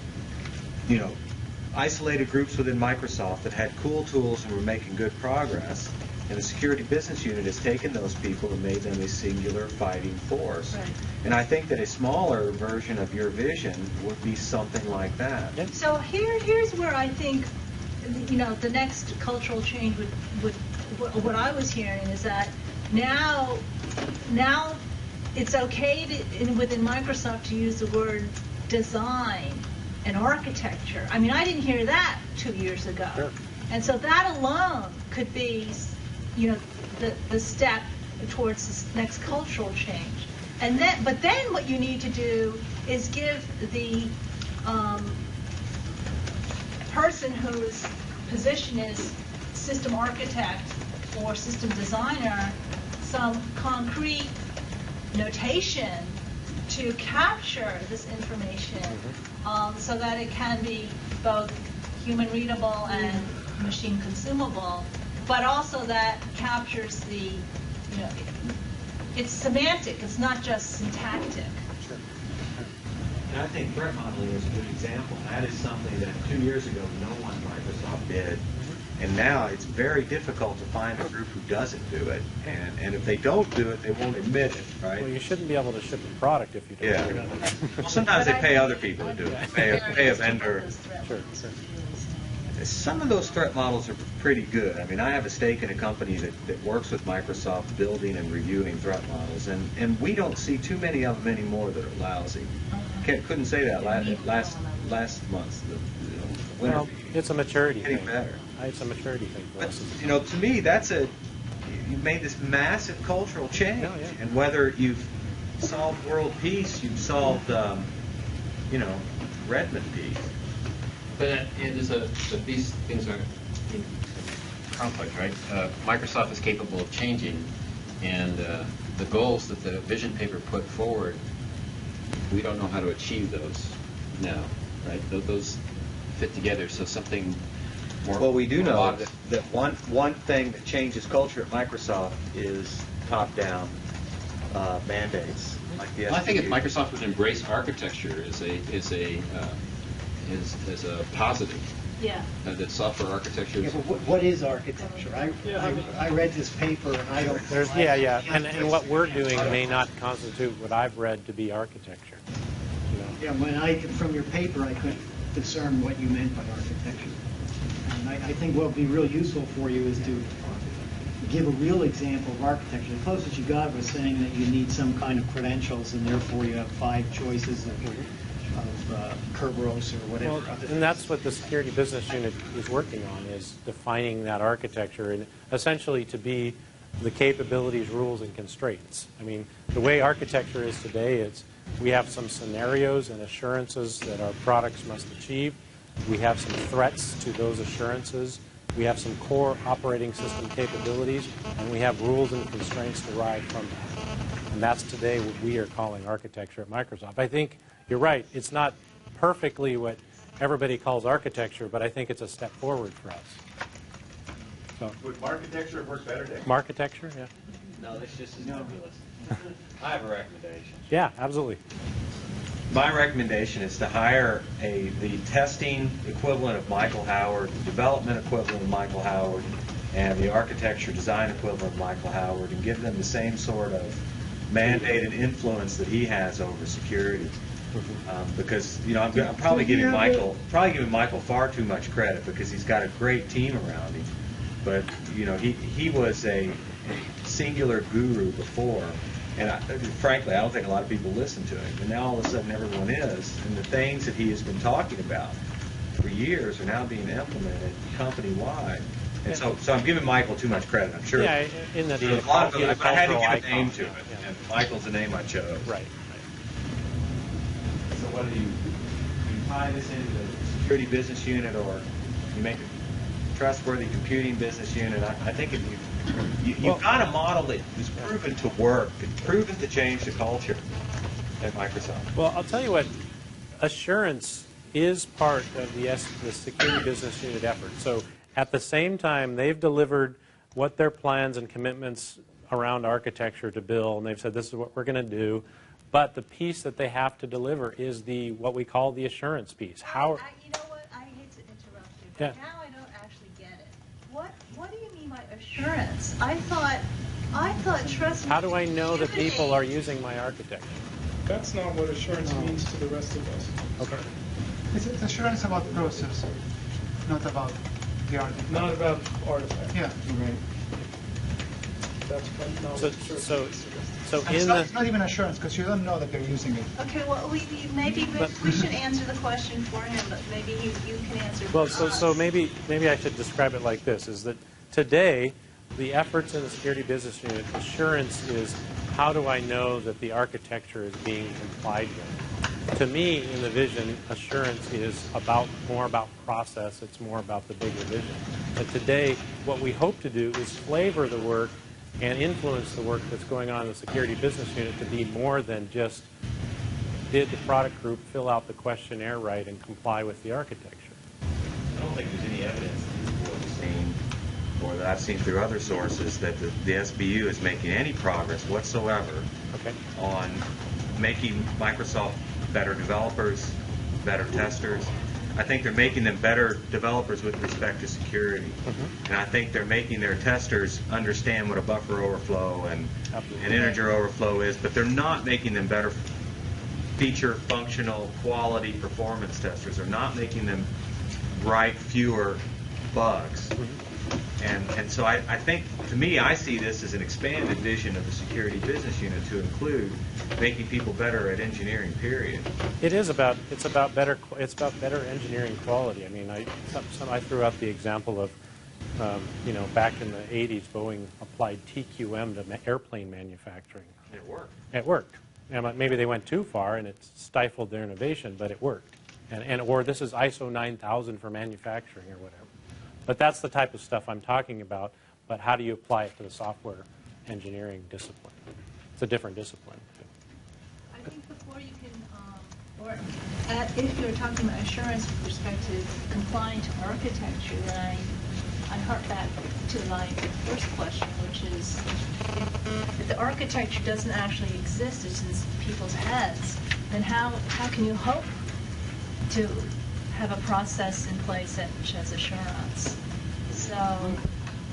Speaker 10: isolated groups within Microsoft that had cool tools and were making good progress. And the security business unit has taken those people and made them a singular fighting force.
Speaker 6: Right.
Speaker 10: And I think that a smaller version of your vision would be something like that.
Speaker 6: So here's where I think, the next cultural change would what I was hearing is that now it's okay within Microsoft to use the word design and architecture. I mean, I didn't hear that 2 years ago.
Speaker 2: Sure.
Speaker 6: And so that alone could be, the step towards this next cultural change. But then what you need to do is give the person whose position is system architect or system designer some concrete notation to capture this information so that it can be both human readable and machine consumable, but also that captures the, it's semantic, it's not just syntactic.
Speaker 3: And I think threat modeling is a good example. That is something that 2 years ago no one at Microsoft did.
Speaker 10: And now it's very difficult to find a group who doesn't do it. And if they don't do it, they won't admit it, right?
Speaker 2: Well, you shouldn't be able to ship a product if you don't do it.
Speaker 10: Well, sometimes they pay other people to do it. Pay a vendor.
Speaker 2: Sure.
Speaker 10: Some of those threat models are pretty good. I mean, I have a stake in a company that works with Microsoft building and reviewing threat models, and we don't see too many of them anymore that are lousy. Couldn't say that last month's winter.
Speaker 2: Well, it's a maturity
Speaker 10: Getting
Speaker 2: thing.
Speaker 10: better.
Speaker 2: It's a maturity thing for
Speaker 10: But,
Speaker 2: us.
Speaker 10: to me, you've made this massive cultural change.
Speaker 2: Yeah, yeah.
Speaker 10: And whether you've solved world peace, you've solved, Redmond peace.
Speaker 11: But these things are in conflict, right? Microsoft is capable of changing, and the goals that the vision paper put forward, we don't know how to achieve those now, right? Those fit together, so something more.
Speaker 10: Well, we do know
Speaker 11: more
Speaker 10: that one thing that changes culture at Microsoft is top-down mandates. Like the
Speaker 11: I think if
Speaker 10: SDU.
Speaker 11: Microsoft would embrace architecture as a positive,
Speaker 6: Yeah.
Speaker 11: that software architecture
Speaker 12: Yeah,
Speaker 11: is.
Speaker 12: but what is architecture? I read this paper and I don't.
Speaker 2: And what we're doing may not constitute what I've read to be architecture.
Speaker 12: Yeah, from your paper, I couldn't discern what you meant by architecture. And I think what would be real useful for you is to give a real example of architecture. The closest you got was saying that you need some kind of credentials, and therefore you have 5 choices of Kerberos or whatever.
Speaker 2: Well, and that's what the security business unit is working on, is defining that architecture and essentially to be the capabilities, rules, and constraints. I mean, the way architecture is today, we have some scenarios and assurances that our products must achieve. We have some threats to those assurances. We have some core operating system capabilities, and we have rules and constraints derived from that. And that's today what we are calling architecture at Microsoft. I think you're right. It's not perfectly what everybody calls architecture, but I think it's a step forward for us. So,
Speaker 3: Would architecture work better, Dave?
Speaker 2: architecture, yeah.
Speaker 3: No, that's just as nebulous. I have a recommendation.
Speaker 2: Yeah, absolutely.
Speaker 10: My recommendation is to hire the testing equivalent of Michael Howard, the development equivalent of Michael Howard, and the architecture design equivalent of Michael Howard, and give them the same sort of mandated influence that he has over security. Because I'm probably giving Michael far too much credit because he's got a great team around him. But he was a singular guru before, and frankly, I don't think a lot of people listen to him. And now all of a sudden, everyone is, and the things that he has been talking about for years are now being implemented company-wide. And so I'm giving Michael too much credit. I'm sure.
Speaker 2: Yeah, in that
Speaker 10: a lot of it, but I had to give a name to it,
Speaker 2: yeah.
Speaker 10: and Michael's the name I chose.
Speaker 2: Right.
Speaker 10: So whether you tie this into the security business unit or you make a trustworthy computing business unit, I think if you've got a model that is proven to work, it's proven to change the culture at Microsoft.
Speaker 2: Well, I'll tell you what, assurance is part of the security business unit effort. So at the same time, they've delivered what their plans and commitments around architecture to Bill, and they've said this is what we're going to do. But the piece that they have to deliver is what we call the assurance piece.
Speaker 6: You know what? I hate to interrupt you, but now I don't actually get it. What do you mean by assurance? I thought trust.
Speaker 2: How do I know that people are using my architecture?
Speaker 9: That's not what assurance means to the rest of us.
Speaker 2: Okay.
Speaker 7: It's assurance about process, not about the artifact.
Speaker 9: Not about artifacts.
Speaker 7: Yeah.
Speaker 12: Right.
Speaker 9: That's not what assurance means.
Speaker 2: So
Speaker 7: And it's not even assurance because you don't know that they're using it.
Speaker 6: Okay, well, maybe we should answer the question for him, but maybe you can answer for us.
Speaker 2: so maybe I should describe it like this: is that today the efforts in the security business unit, assurance is how do I know that the architecture is being complied with? To me, in the vision, assurance is more about process. It's more about the bigger vision. But today, what we hope to do is flavor the work and influence the work that's going on in the security business unit to be more than just did the product group fill out the questionnaire right and comply with the architecture.
Speaker 10: I don't think there's any evidence that we've seen or that I've seen through other sources that the SBU is making any progress whatsoever on making Microsoft better developers, better testers. I think they're making them better developers with respect to security. And I think they're making their testers understand what a buffer overflow and an integer overflow is, but they're not making them better feature, functional, quality performance testers. They're not making them write fewer bugs. And so I think, to me, I see this as an expanded vision of the security business unit to include making people better at engineering, period.
Speaker 2: It's about better engineering quality. I mean, I threw out the example of, back in the 80s, Boeing applied TQM to airplane manufacturing.
Speaker 10: It worked.
Speaker 2: It worked. And maybe they went too far and it stifled their innovation, but it worked. Or this is ISO 9000 for manufacturing or whatever. But that's the type of stuff I'm talking about. But how do you apply it to the software engineering discipline? It's a different discipline.
Speaker 6: I think before you can, if you're talking about assurance with respect to complying to architecture, then I hark back to my first question, which is if the architecture doesn't actually exist, it's in people's heads, then how can you hope to have a process in place that has assurance? So,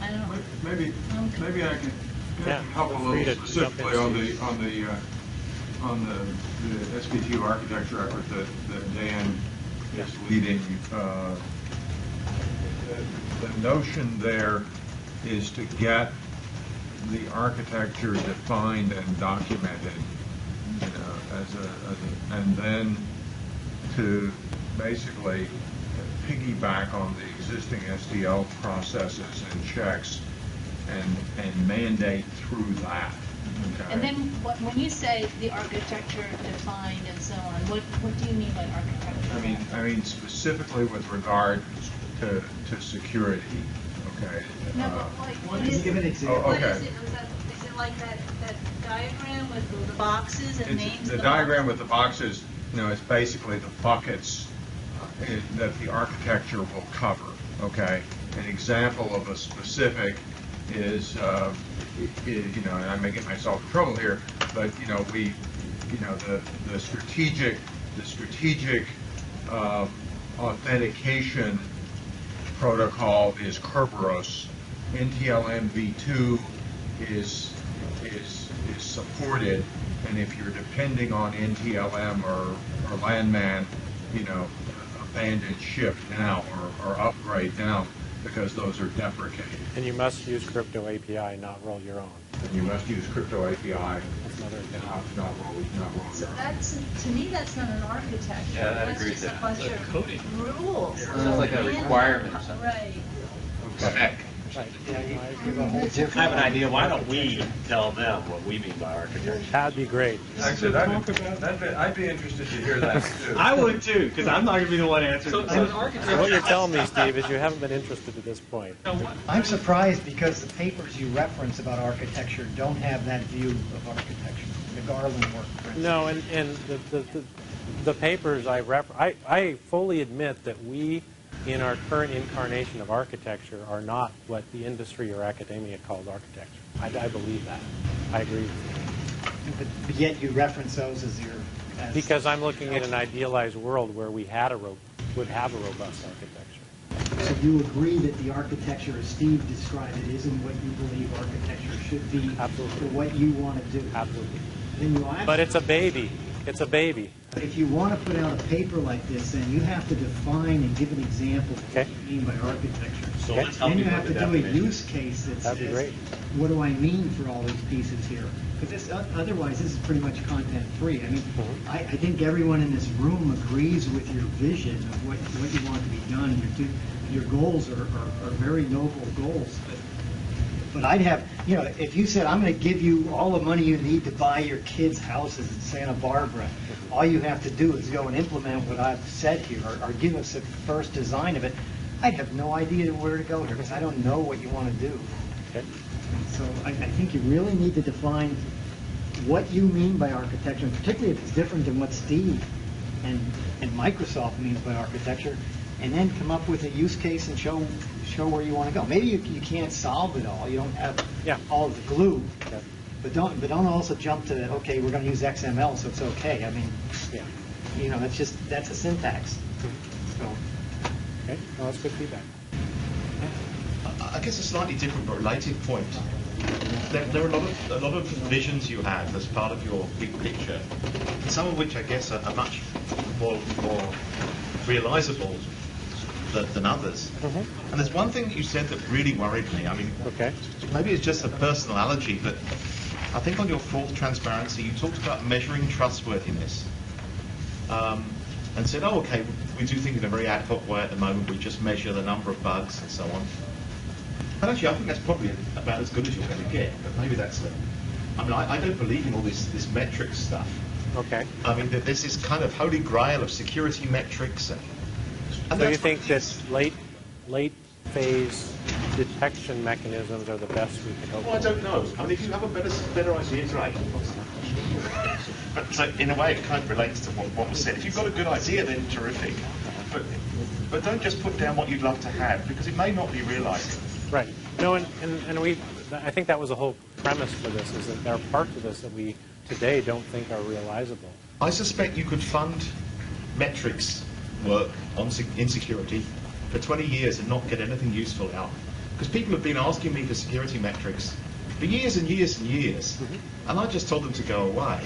Speaker 6: I don't know.
Speaker 13: Maybe I can help a little specifically on the SB2 architecture effort that Dan is leading. The notion there is to get the architecture defined and documented, and then to basically piggyback on the existing SDL processes and checks and mandate through that. Okay.
Speaker 6: And then when you say the architecture defined and so on, what do you mean by architecture?
Speaker 13: I mean specifically with regard to security. Okay.
Speaker 6: No, but
Speaker 12: give an example.
Speaker 13: Oh, okay.
Speaker 6: What is it? like that diagram with the boxes and names?
Speaker 13: The diagram with the boxes, is basically the buckets that the architecture will cover. Okay, an example of a specific is, and I may get myself in trouble here, but the strategic authentication protocol is Kerberos. NTLM v2 is supported, and if you're depending on NTLM or Landman, abandon ship now or upgrade now, because those are deprecated.
Speaker 2: And you must use Crypto API, not roll your own.
Speaker 13: And you must use Crypto API,
Speaker 2: That's another example.
Speaker 13: not roll
Speaker 6: So
Speaker 13: your own.
Speaker 6: that's, to me, that's not an architecture.
Speaker 11: Yeah, I'd
Speaker 6: That's
Speaker 11: agree with
Speaker 6: just a
Speaker 11: that.
Speaker 6: bunch
Speaker 11: It's like
Speaker 6: of
Speaker 11: coding.
Speaker 6: rules.
Speaker 11: Sounds like a requirement or something.
Speaker 6: Right.
Speaker 11: Spec.
Speaker 2: Right.
Speaker 14: I have an idea. Why don't we tell them what we mean by architecture?
Speaker 2: That'd be great.
Speaker 13: Actually, I'd be interested to hear that too.
Speaker 14: I would too, because I'm not going to be the one answering.
Speaker 5: So an architect.
Speaker 2: So what you're telling me, Steve, is you haven't been interested at this point.
Speaker 12: I'm surprised because the papers you reference about architecture don't have that view of architecture. The Garland work, for instance.
Speaker 2: No, and the papers I fully admit that we, in our current incarnation of architecture, are not what the industry or academia calls architecture. I believe that. I agree with you.
Speaker 12: But yet you reference those as your...
Speaker 2: Because I'm looking at an idealized world where we would have a robust architecture.
Speaker 12: So you agree that the architecture, as Steve described it, isn't what you believe architecture should be?
Speaker 2: Absolutely.
Speaker 12: For what you want to do?
Speaker 2: Absolutely.
Speaker 12: Then you actually,
Speaker 2: But it's a baby. It's a baby.
Speaker 12: if you want to put out a paper like this, then you have to define and give an example of what you mean by architecture.
Speaker 14: So let's help
Speaker 12: Then
Speaker 14: you
Speaker 12: you
Speaker 14: with
Speaker 12: have to
Speaker 14: the
Speaker 12: do a
Speaker 14: definition.
Speaker 12: use case that
Speaker 2: That'd be
Speaker 12: says,
Speaker 2: great.
Speaker 12: what do I mean for all these pieces here? Because otherwise, this is pretty much content-free. I mean, I think everyone in this room agrees with your vision of what you want to be done. Your goals are very noble goals. But I'd have, if you said, I'm going to give you all the money you need to buy your kids' houses in Santa Barbara, all you have to do is go and implement what I've said here, or give us a first design of it, I'd have no idea where to go here, because I don't know what you want to do.
Speaker 2: Okay.
Speaker 12: So I think you really need to define what you mean by architecture, and particularly if it's different than what Steve and Microsoft means by architecture, and then come up with a use case and show where you want to go. Maybe you can't solve it all. You don't have all the glue.
Speaker 2: Yeah.
Speaker 12: But don't also jump to, okay, we're going to use XML, so it's okay. I mean, that's a syntax. So.
Speaker 2: Okay. Well, that's good feedback.
Speaker 15: I guess a slightly different but related point. There are a lot of visions you have as part of your big picture, some of which I guess are much more realizable than others.
Speaker 2: Mm-hmm.
Speaker 15: And there's one thing that you said that really worried me. I mean, maybe it's just a personal allergy, but I think on your fourth transparency, you talked about measuring trustworthiness. And said, oh, okay, we do think in a very ad hoc way at the moment. We just measure the number of bugs and so on. And actually, I think that's probably about as good as you're going to get. But maybe that's I don't believe in all this metrics stuff.
Speaker 2: Okay.
Speaker 15: I mean, there's this kind of holy grail of security metrics. And
Speaker 2: So you think that late phase detection mechanisms are the best we can hope
Speaker 15: Well, I
Speaker 2: for?
Speaker 15: don't know. I mean, if you have a better idea, great. But so in a way, it kind of relates to what was said. If you've got a good idea, then terrific. But don't just put down what you'd love to have, because it may not be realised.
Speaker 2: Right. No, and I think that was the whole premise for this, is that there are parts of this that we today don't think are realizable.
Speaker 15: I suspect you could fund metrics work in security for 20 years and not get anything useful out. Because people have been asking me for security metrics for years and years and years, and I just told them to go away.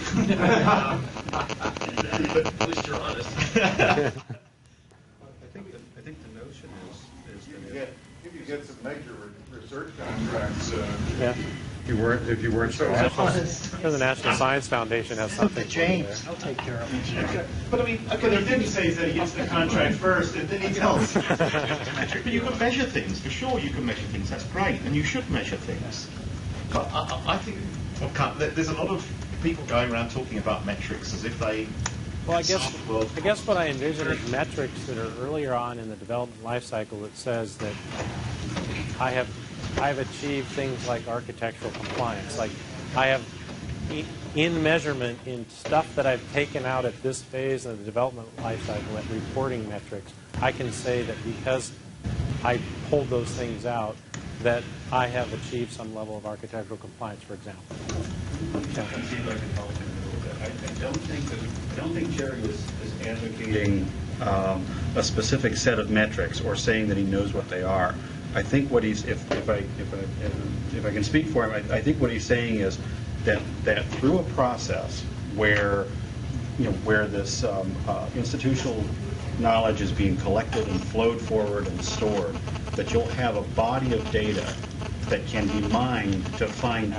Speaker 11: At least you're honest.
Speaker 16: I think the notion is that if you get some major research contracts,
Speaker 13: if you weren't so honest.
Speaker 2: The National Science Foundation has something.
Speaker 12: James, I'll take care of it.
Speaker 15: But I mean,
Speaker 16: what he didn't say is that he gets the contract first, and then he tells.
Speaker 15: But you can measure things, for sure you can measure things, that's great, and you should measure things. But I think there's a lot of people going around talking about metrics as if they...
Speaker 2: Well, I guess what I envision is metrics that are earlier on in the development life cycle that says that I've achieved things like architectural compliance. Like I have in measurement, in stuff that I've taken out at this phase of the development life cycle at reporting metrics, I can say that because I pulled those things out, that I have achieved some level of architectural compliance, for example.
Speaker 17: See if I can help you a little bit. I don't think Jerry is advocating a specific set of metrics or saying that he knows what they are. I think what he's, if I can speak for him, I think what he's saying is that through a process where this institutional knowledge is being collected and flowed forward and stored, that you'll have a body of data that can be mined to find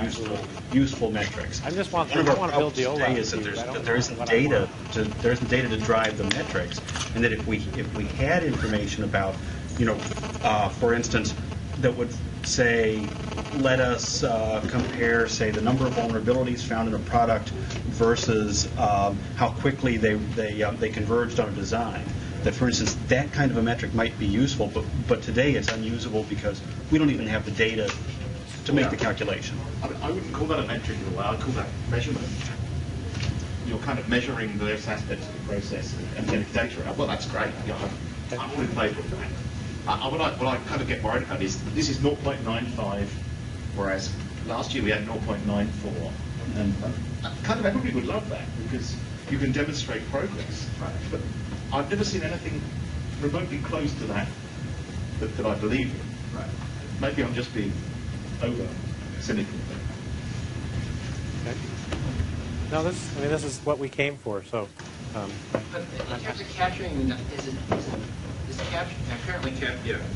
Speaker 17: useful metrics.
Speaker 2: I want to build the OLAP
Speaker 17: is that there isn't data to drive the metrics, and that if we had information about, for instance, that would say, let us compare, say, the number of vulnerabilities found in a product versus how quickly they converged on a design. That, for instance, that kind of a metric might be useful, but today it's unusable because we don't even have the data to make the calculation.
Speaker 15: I wouldn't call that a metric in a way. I'd call that measurement. You're kind of measuring the various aspects of the process and getting data out. Well, that's great. I'm all in favour of that. What I kind of get worried about is that this is 0.95, whereas last year we had 0.94. And kind of everybody would love that because you can demonstrate progress. Right. But I've never seen anything remotely close to that I believe in. Right. Maybe I'm just being over cynical.
Speaker 2: Okay. No, this is what we came for. So,
Speaker 11: but in terms of capturing, apparently,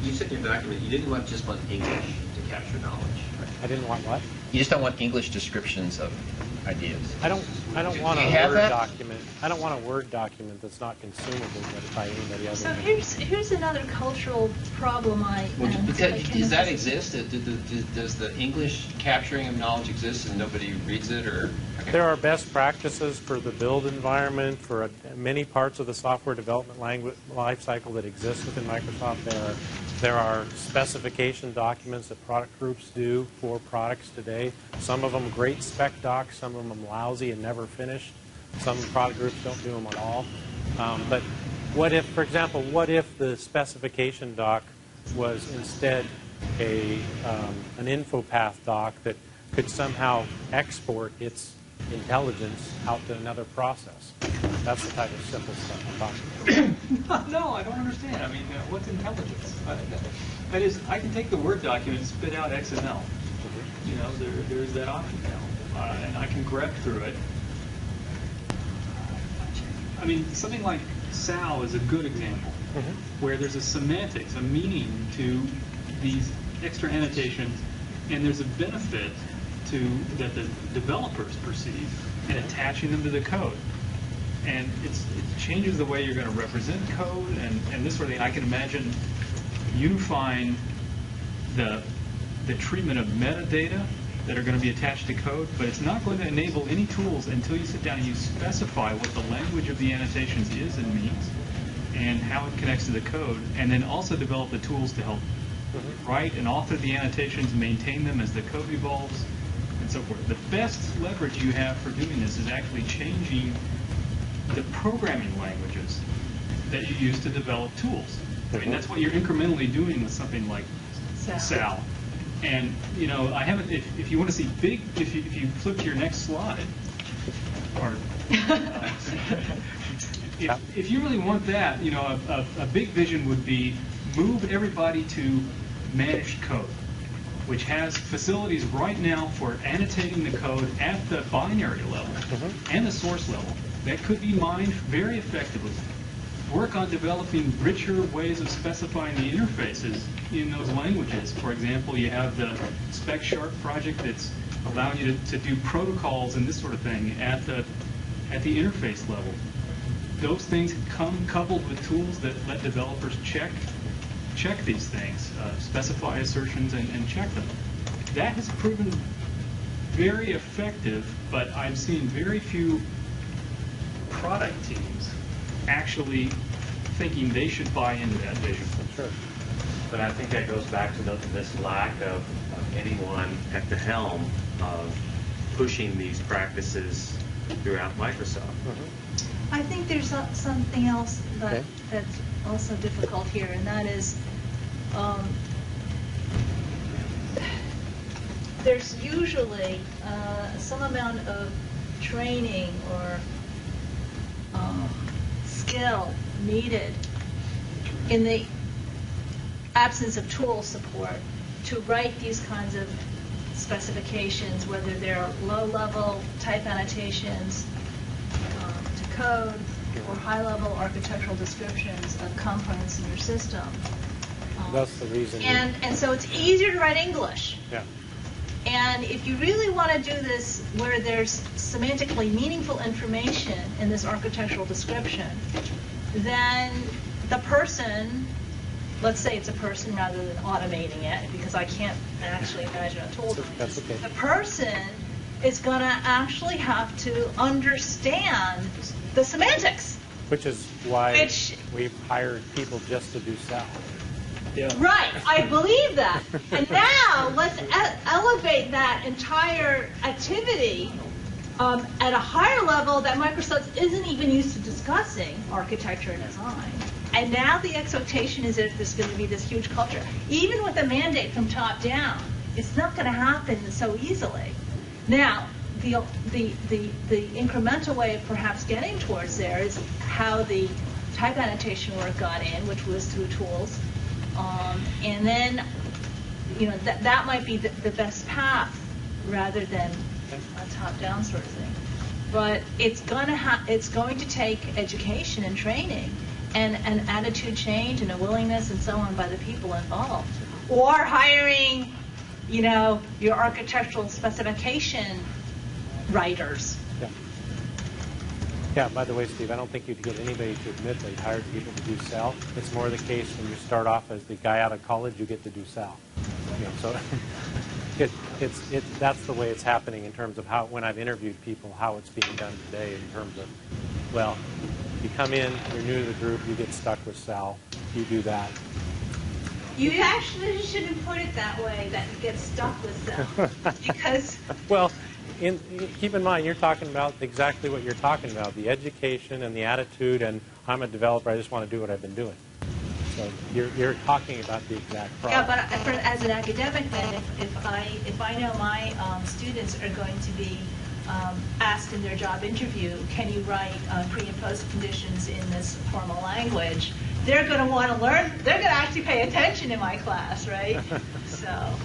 Speaker 11: you said in your document you didn't just want English to capture knowledge. Right?
Speaker 2: I didn't want what?
Speaker 11: You just don't want English descriptions of ideas.
Speaker 2: I don't want a Word document. I don't want a Word document that's not consumable by anybody else.
Speaker 6: So here's another cultural problem
Speaker 11: does that exist? Does the English capturing of knowledge exist and nobody reads it, or? Okay.
Speaker 2: There are best practices for the build environment for many parts of the software development life cycle that exist within Microsoft. There are specification documents that product groups do for products today. Some of them great spec docs, some of them lousy and never finished. Some product groups don't do them at all. But what if, for example, the specification doc was instead an InfoPath doc that could somehow export its intelligence out to another process? That's the type of simple stuff I'm talking
Speaker 8: about. No, I don't understand. I mean, what's intelligence? That is, I can take the Word document and spit out XML. There's that option now, and I can grep through it. I mean, something like Sal is a good example, where there's a semantics, a meaning to these extra annotations, and there's a benefit that the developers perceive in attaching them to the code. And it changes the way you're going to represent code and this sort of thing. I can imagine unifying the treatment of metadata that are going to be attached to code, but it's not going to enable any tools until you sit down and you specify what the language of the annotations is and means and how it connects to the code, and then also develop the tools to help write and author the annotations, maintain them as the code evolves, and so forth. The best leverage you have for doing this is actually changing the programming languages that you use to develop tools. I mean, that's what you're incrementally doing with something like Sal. And I haven't. If you want to see big, if you flip to your next slide, or if you really want that, a big vision would be move everybody to managed code, which has facilities right now for annotating the code at the binary level and the source level that could be mined very effectively. Work on developing richer ways of specifying the interfaces in those languages. For example, you have the Spec Sharp project that's allowing you to do protocols and this sort of thing at the interface level. Those things come coupled with tools that let developers check these things, specify assertions and check them. That has proven very effective, but I've seen very few product teams actually thinking they should buy into that vision.
Speaker 2: Sure.
Speaker 14: But I think that goes back to this lack of anyone at the helm of
Speaker 3: pushing these practices throughout Microsoft.
Speaker 6: I think there's something else that's also difficult here, and that is there's usually some amount of training or skill needed in the absence of tool support to write these kinds of specifications, whether they're low-level type annotations to code or high-level architectural descriptions of components in your system.
Speaker 2: That's the reason.
Speaker 6: And so it's easier to write English.
Speaker 2: Yeah.
Speaker 6: And if you really want to do this where there's semantically meaningful information in this architectural description, then the person, let's say it's a person rather than automating it, because I can't actually imagine a tool doing this.
Speaker 2: Okay.
Speaker 6: The person is going to actually have to understand the semantics.
Speaker 2: Which is why we've hired people just to do Sal.
Speaker 8: Yeah.
Speaker 6: Right, I believe that. And now let's elevate that entire activity at a higher level that Microsoft isn't even used to discussing architecture and design. And now the expectation is that there's going to be this huge culture. Even with a mandate from top down, it's not going to happen so easily. Now, the incremental way of perhaps getting towards there is how the type annotation work got in, which was through tools. And then, that might be the best path rather than a top-down sort of thing. But it's going to take education and training and an attitude change and a willingness and so on by the people involved. Or hiring, your architectural specification writers.
Speaker 2: Yeah. Yeah, by the way, Steve, I don't think you'd get anybody to admit they hired people to do Sal. It's more the case when you start off as the guy out of college, you get to do Sal. So that's the way it's happening in terms of when I've interviewed people, how it's being done today in terms of, well, you come in, you're new to the group, you get stuck with Sal, you do that.
Speaker 6: You actually shouldn't put it that way, that you get stuck with Sal, because...
Speaker 2: Well, keep in mind, you're talking about exactly what you're talking about, the education and the attitude, and I'm a developer, I just want to do what I've been doing. So you're talking about the exact problem.
Speaker 6: Yeah, but as an academic, then, if I know my students are going to be asked in their job interview, can you write pre and post conditions in this formal language, they're going to want to learn, they're going to actually pay attention in my class, right? So.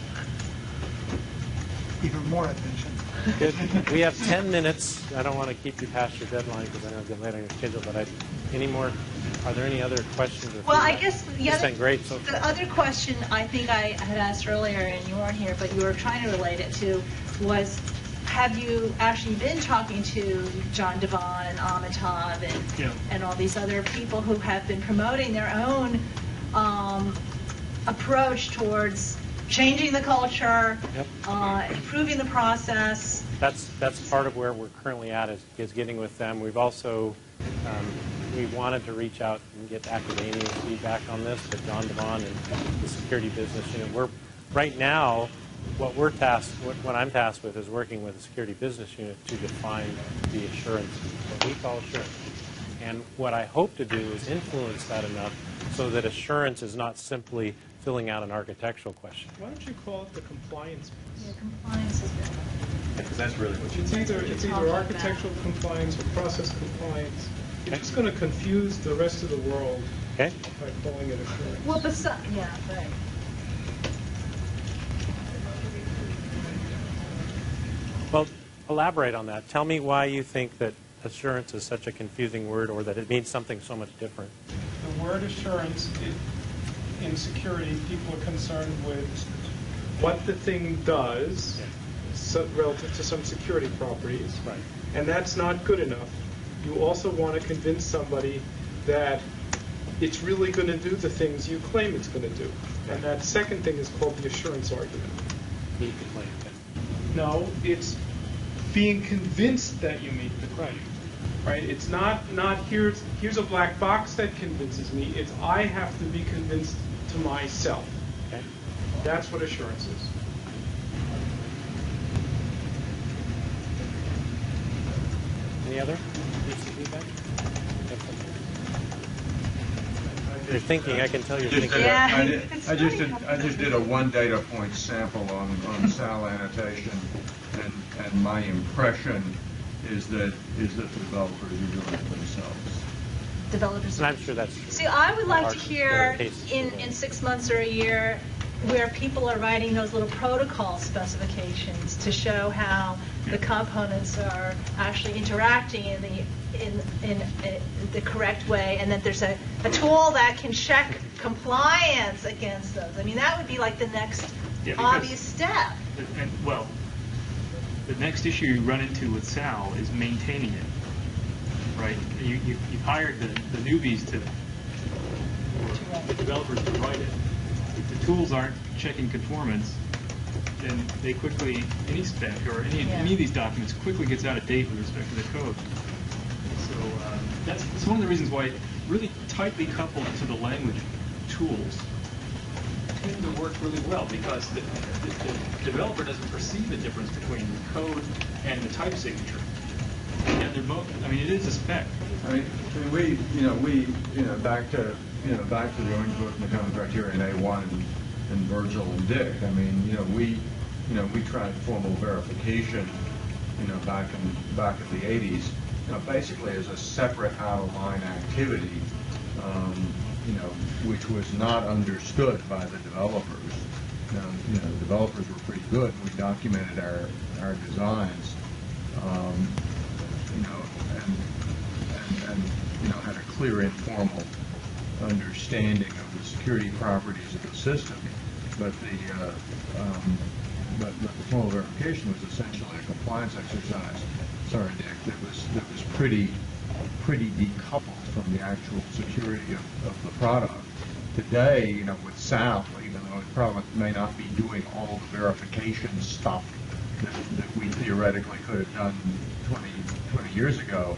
Speaker 7: Even more attention.
Speaker 2: Good. We have 10 minutes. I don't want to keep you past your deadline because I know it's getting late on your schedule, but are there any other questions? Or
Speaker 6: well, I guess
Speaker 2: the
Speaker 6: other question I think I had asked earlier, and you weren't here, but you were trying to relate it to, was have you actually been talking to John Devon and Amitabh and all these other people who have been promoting their own approach towards changing the culture, improving the process?
Speaker 2: That's part of where we're currently at is getting with them. We've also we wanted to reach out and get academia's feedback on this, but John Devon and the security business unit. Right now, what I'm tasked with is working with the security business unit to define the assurance, what we call assurance. And what I hope to do is influence that enough so that assurance is not simply filling out an architectural question.
Speaker 9: Why don't you call it the compliance piece?
Speaker 6: Yeah, compliance is better.
Speaker 3: Because that's really what
Speaker 9: It's either architectural compliance or process compliance. You're just going to confuse the rest of the world by calling it assurance.
Speaker 6: Well, right.
Speaker 2: Well, elaborate on that. Tell me why you think that assurance is such a confusing word, or that it means something so much different.
Speaker 9: The word assurance in security, people are concerned with what the thing does relative to some security properties.
Speaker 2: Right.
Speaker 9: And that's not good enough. You also want to convince somebody that it's really going to do the things you claim it's going to do. And that second thing is called the assurance argument.
Speaker 2: Meet the claim.
Speaker 9: No, it's being convinced that you meet the claim. Right? It's not here's a black box that convinces me. It's I have to be convinced to myself.
Speaker 2: Okay.
Speaker 9: That's what assurance is.
Speaker 2: other pieces of feedback? You're thinking. I can tell you're thinking.
Speaker 13: I just did a one data point sample on SAL annotation, and my impression is that the developers are doing it themselves.
Speaker 6: Developers.
Speaker 2: And I'm sure that's true.
Speaker 6: See, I would like to hear in 6 months or a year where people are writing those little protocol specifications to show how the components are actually interacting in the correct way, and that there's a tool that can check compliance against those. I mean, that would be like the next obvious step.
Speaker 8: And, well, the next issue you run into with SAL is maintaining it, right? You've hired the newbies the developers to write it. If the tools aren't checking conformance, then they quickly, any spec or any of these documents quickly gets out of date with respect to the code. So that's one of the reasons why really tightly coupled to the language tools tend to work really well, because the developer doesn't perceive the difference between the code and the type signature. And they're both, I mean, it is a spec.
Speaker 13: I mean, we back to the Orange Book and the common criterion A1 and Virgil and Dick. I mean, we tried formal verification, back in the 80s, basically as a separate out-of-line activity, which was not understood by the developers. The developers were pretty good. We documented our designs, and had a clear informal understanding of the security properties of the system. But the formal verification was essentially a compliance exercise. Sorry, Dick. That was pretty decoupled from the actual security of the product. Today, with SAL, even though it probably may not be doing all the verification stuff that we theoretically could have done 20 years ago,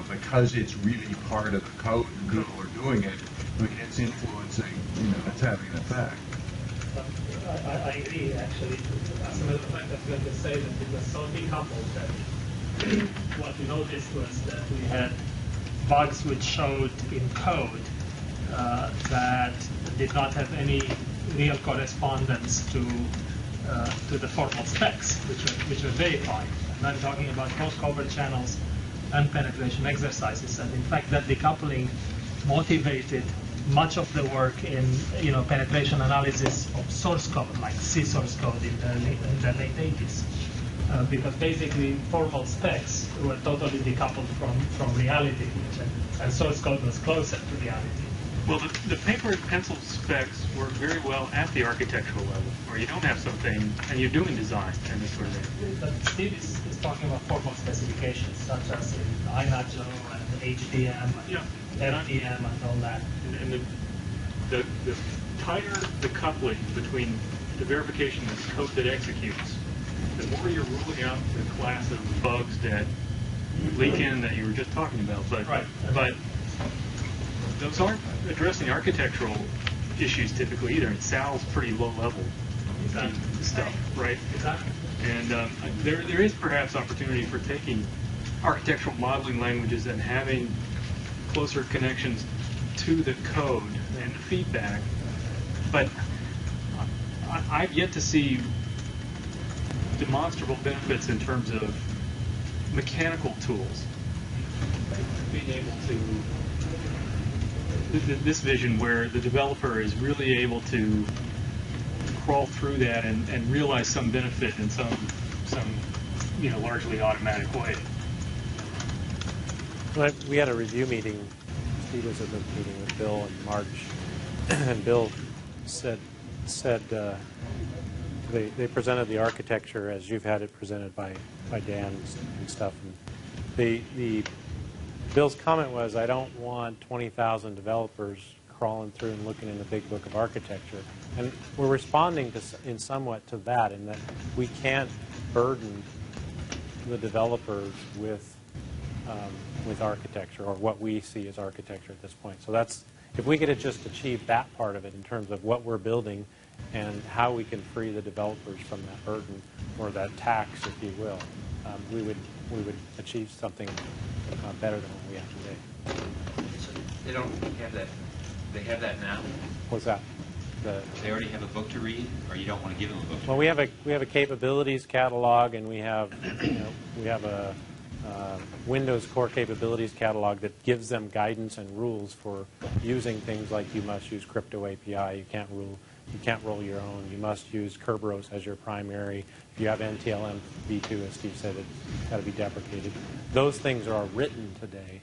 Speaker 13: because it's really part of the code and people are doing it, it's influencing, it's having an effect.
Speaker 4: I agree, actually. As a matter of fact, I was going to say that it was so decoupled that what we noticed was that we had bugs which showed in code that did not have any real correspondence to the formal specs, which were verified. And I'm talking about post-covert channels and penetration exercises. And in fact, that decoupling motivated much of the work in penetration analysis of source code, like C source code in the late 80s. Because basically formal specs were totally decoupled from reality, and source code was closer to reality.
Speaker 8: Well, the paper and pencil specs work very well at the architectural level, where you don't have something, and you're doing design and this sort of thing.
Speaker 4: But Steve is talking about formal specifications, such as in INAJO and HDM and FDM and all that.
Speaker 8: And the tighter the coupling between the verification and the code that executes, the more you're ruling out the class of bugs that leak in that you were just talking about. But those aren't addressing architectural issues typically either. SAL's pretty low level stuff, right?
Speaker 4: Exactly.
Speaker 8: And there is perhaps opportunity for taking architectural modeling languages and having closer connections to the code and the feedback. But I've yet to see demonstrable benefits in terms of mechanical tools. Being able to this vision where the developer is really able to crawl through that and realize some benefit in some largely automatic way.
Speaker 2: Well, we had a review meeting. Steve was at the meeting with Bill in March, and Bill said they presented the architecture as you've had it presented by Dan and stuff. And Bill's comment was, I don't want 20,000 developers crawling through and looking in the big book of architecture. And we're responding in somewhat to that, in that we can't burden the developers with architecture, or what we see as architecture at this point. So that's, if we could have just achieved that part of it in terms of what we're building and how we can free the developers from that burden, or that tax, if you will, we would achieve something better than what we have today.
Speaker 11: They don't have that. They have that now.
Speaker 2: What's that?
Speaker 11: They already have a book to read, or you don't want to give them a book to
Speaker 2: Well,
Speaker 11: read?
Speaker 2: we have a capabilities catalog, and we have a Windows core capabilities catalog that gives them guidance and rules for using things like you must use crypto API, you can't roll your own, you must use Kerberos as your primary. If you have NTLM v2, as Steve said, it's got to be deprecated. Those things are written today,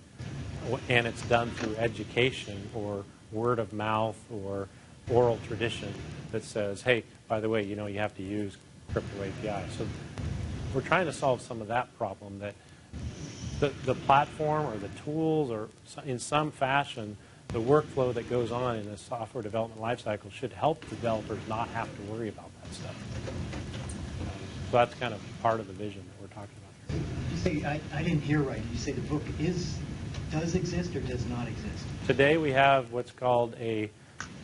Speaker 2: and it's done through education or word of mouth or oral tradition that says, hey, by the way, you have to use crypto API. So we're trying to solve some of that problem, that the platform or the tools or in some fashion, the workflow that goes on in the software development lifecycle should help developers not have to worry about that stuff. So that's kind of part of the vision that we're talking about here.
Speaker 12: You say, I didn't hear right. Did you say the book does exist or does not exist?
Speaker 2: Today we have what's called a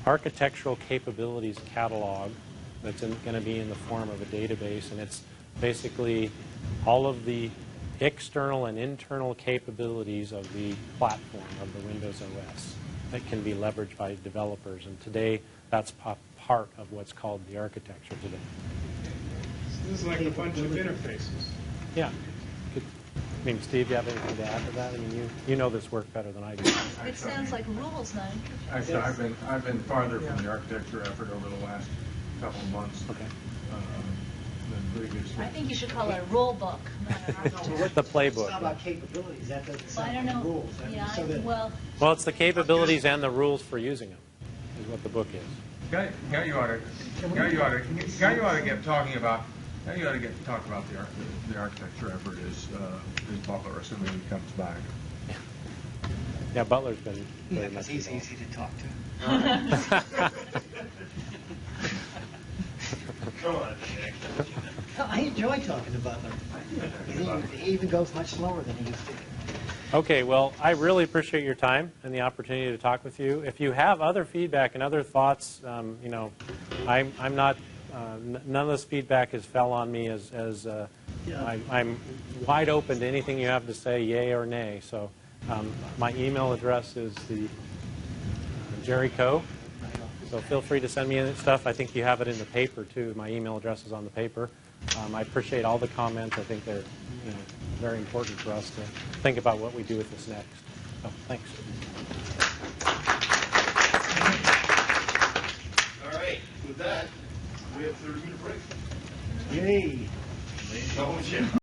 Speaker 2: architectural capabilities catalog that's going to be in the form of a database, and it's basically all of the external and internal capabilities of the platform of the Windows OS that can be leveraged by developers. And today, that's part of what's called the architecture today.
Speaker 9: So this is like a bunch of interfaces.
Speaker 2: Yeah. I mean, Steve, do you have anything to add to that? I mean, you know this work better than I do.
Speaker 6: It sounds like rules, not interfaces.
Speaker 13: Actually, I've been farther from the architecture effort over the last couple of months.
Speaker 2: Okay.
Speaker 13: Than previously.
Speaker 6: I think you should call it a rule book.
Speaker 2: The playbook.
Speaker 12: It's not about capabilities. That doesn't
Speaker 6: Well, I
Speaker 12: sound
Speaker 6: don't
Speaker 12: like
Speaker 6: know.
Speaker 12: rules. I mean,
Speaker 6: Yeah,
Speaker 12: so that-
Speaker 2: Well, it's the capabilities and the rules for using them is what the book is.
Speaker 13: Guy you ought to get talking about. Now you ought to get to talk about the architecture effort is Butler, assuming he comes back.
Speaker 2: Yeah, Butler's been
Speaker 12: Yeah,
Speaker 2: very
Speaker 12: because
Speaker 2: much
Speaker 12: he's
Speaker 2: involved.
Speaker 12: easy to talk to. I enjoy talking to Butler. He even goes much slower than he used to.
Speaker 2: Okay, well, I really appreciate your time and the opportunity to talk with you. If you have other feedback and other thoughts, I'm not. None of this feedback has fell on me as I'm wide open to anything you have to say, yay or nay. So my email address is the Jerry Co. So feel free to send me any stuff. I think you have it in the paper too. My email address is on the paper. I appreciate all the comments. I think they're very important for us to think about what we do with this next. So thanks.
Speaker 1: All right, with that, we have 30-minute break.
Speaker 12: Yay.
Speaker 1: Ladies and gentlemen.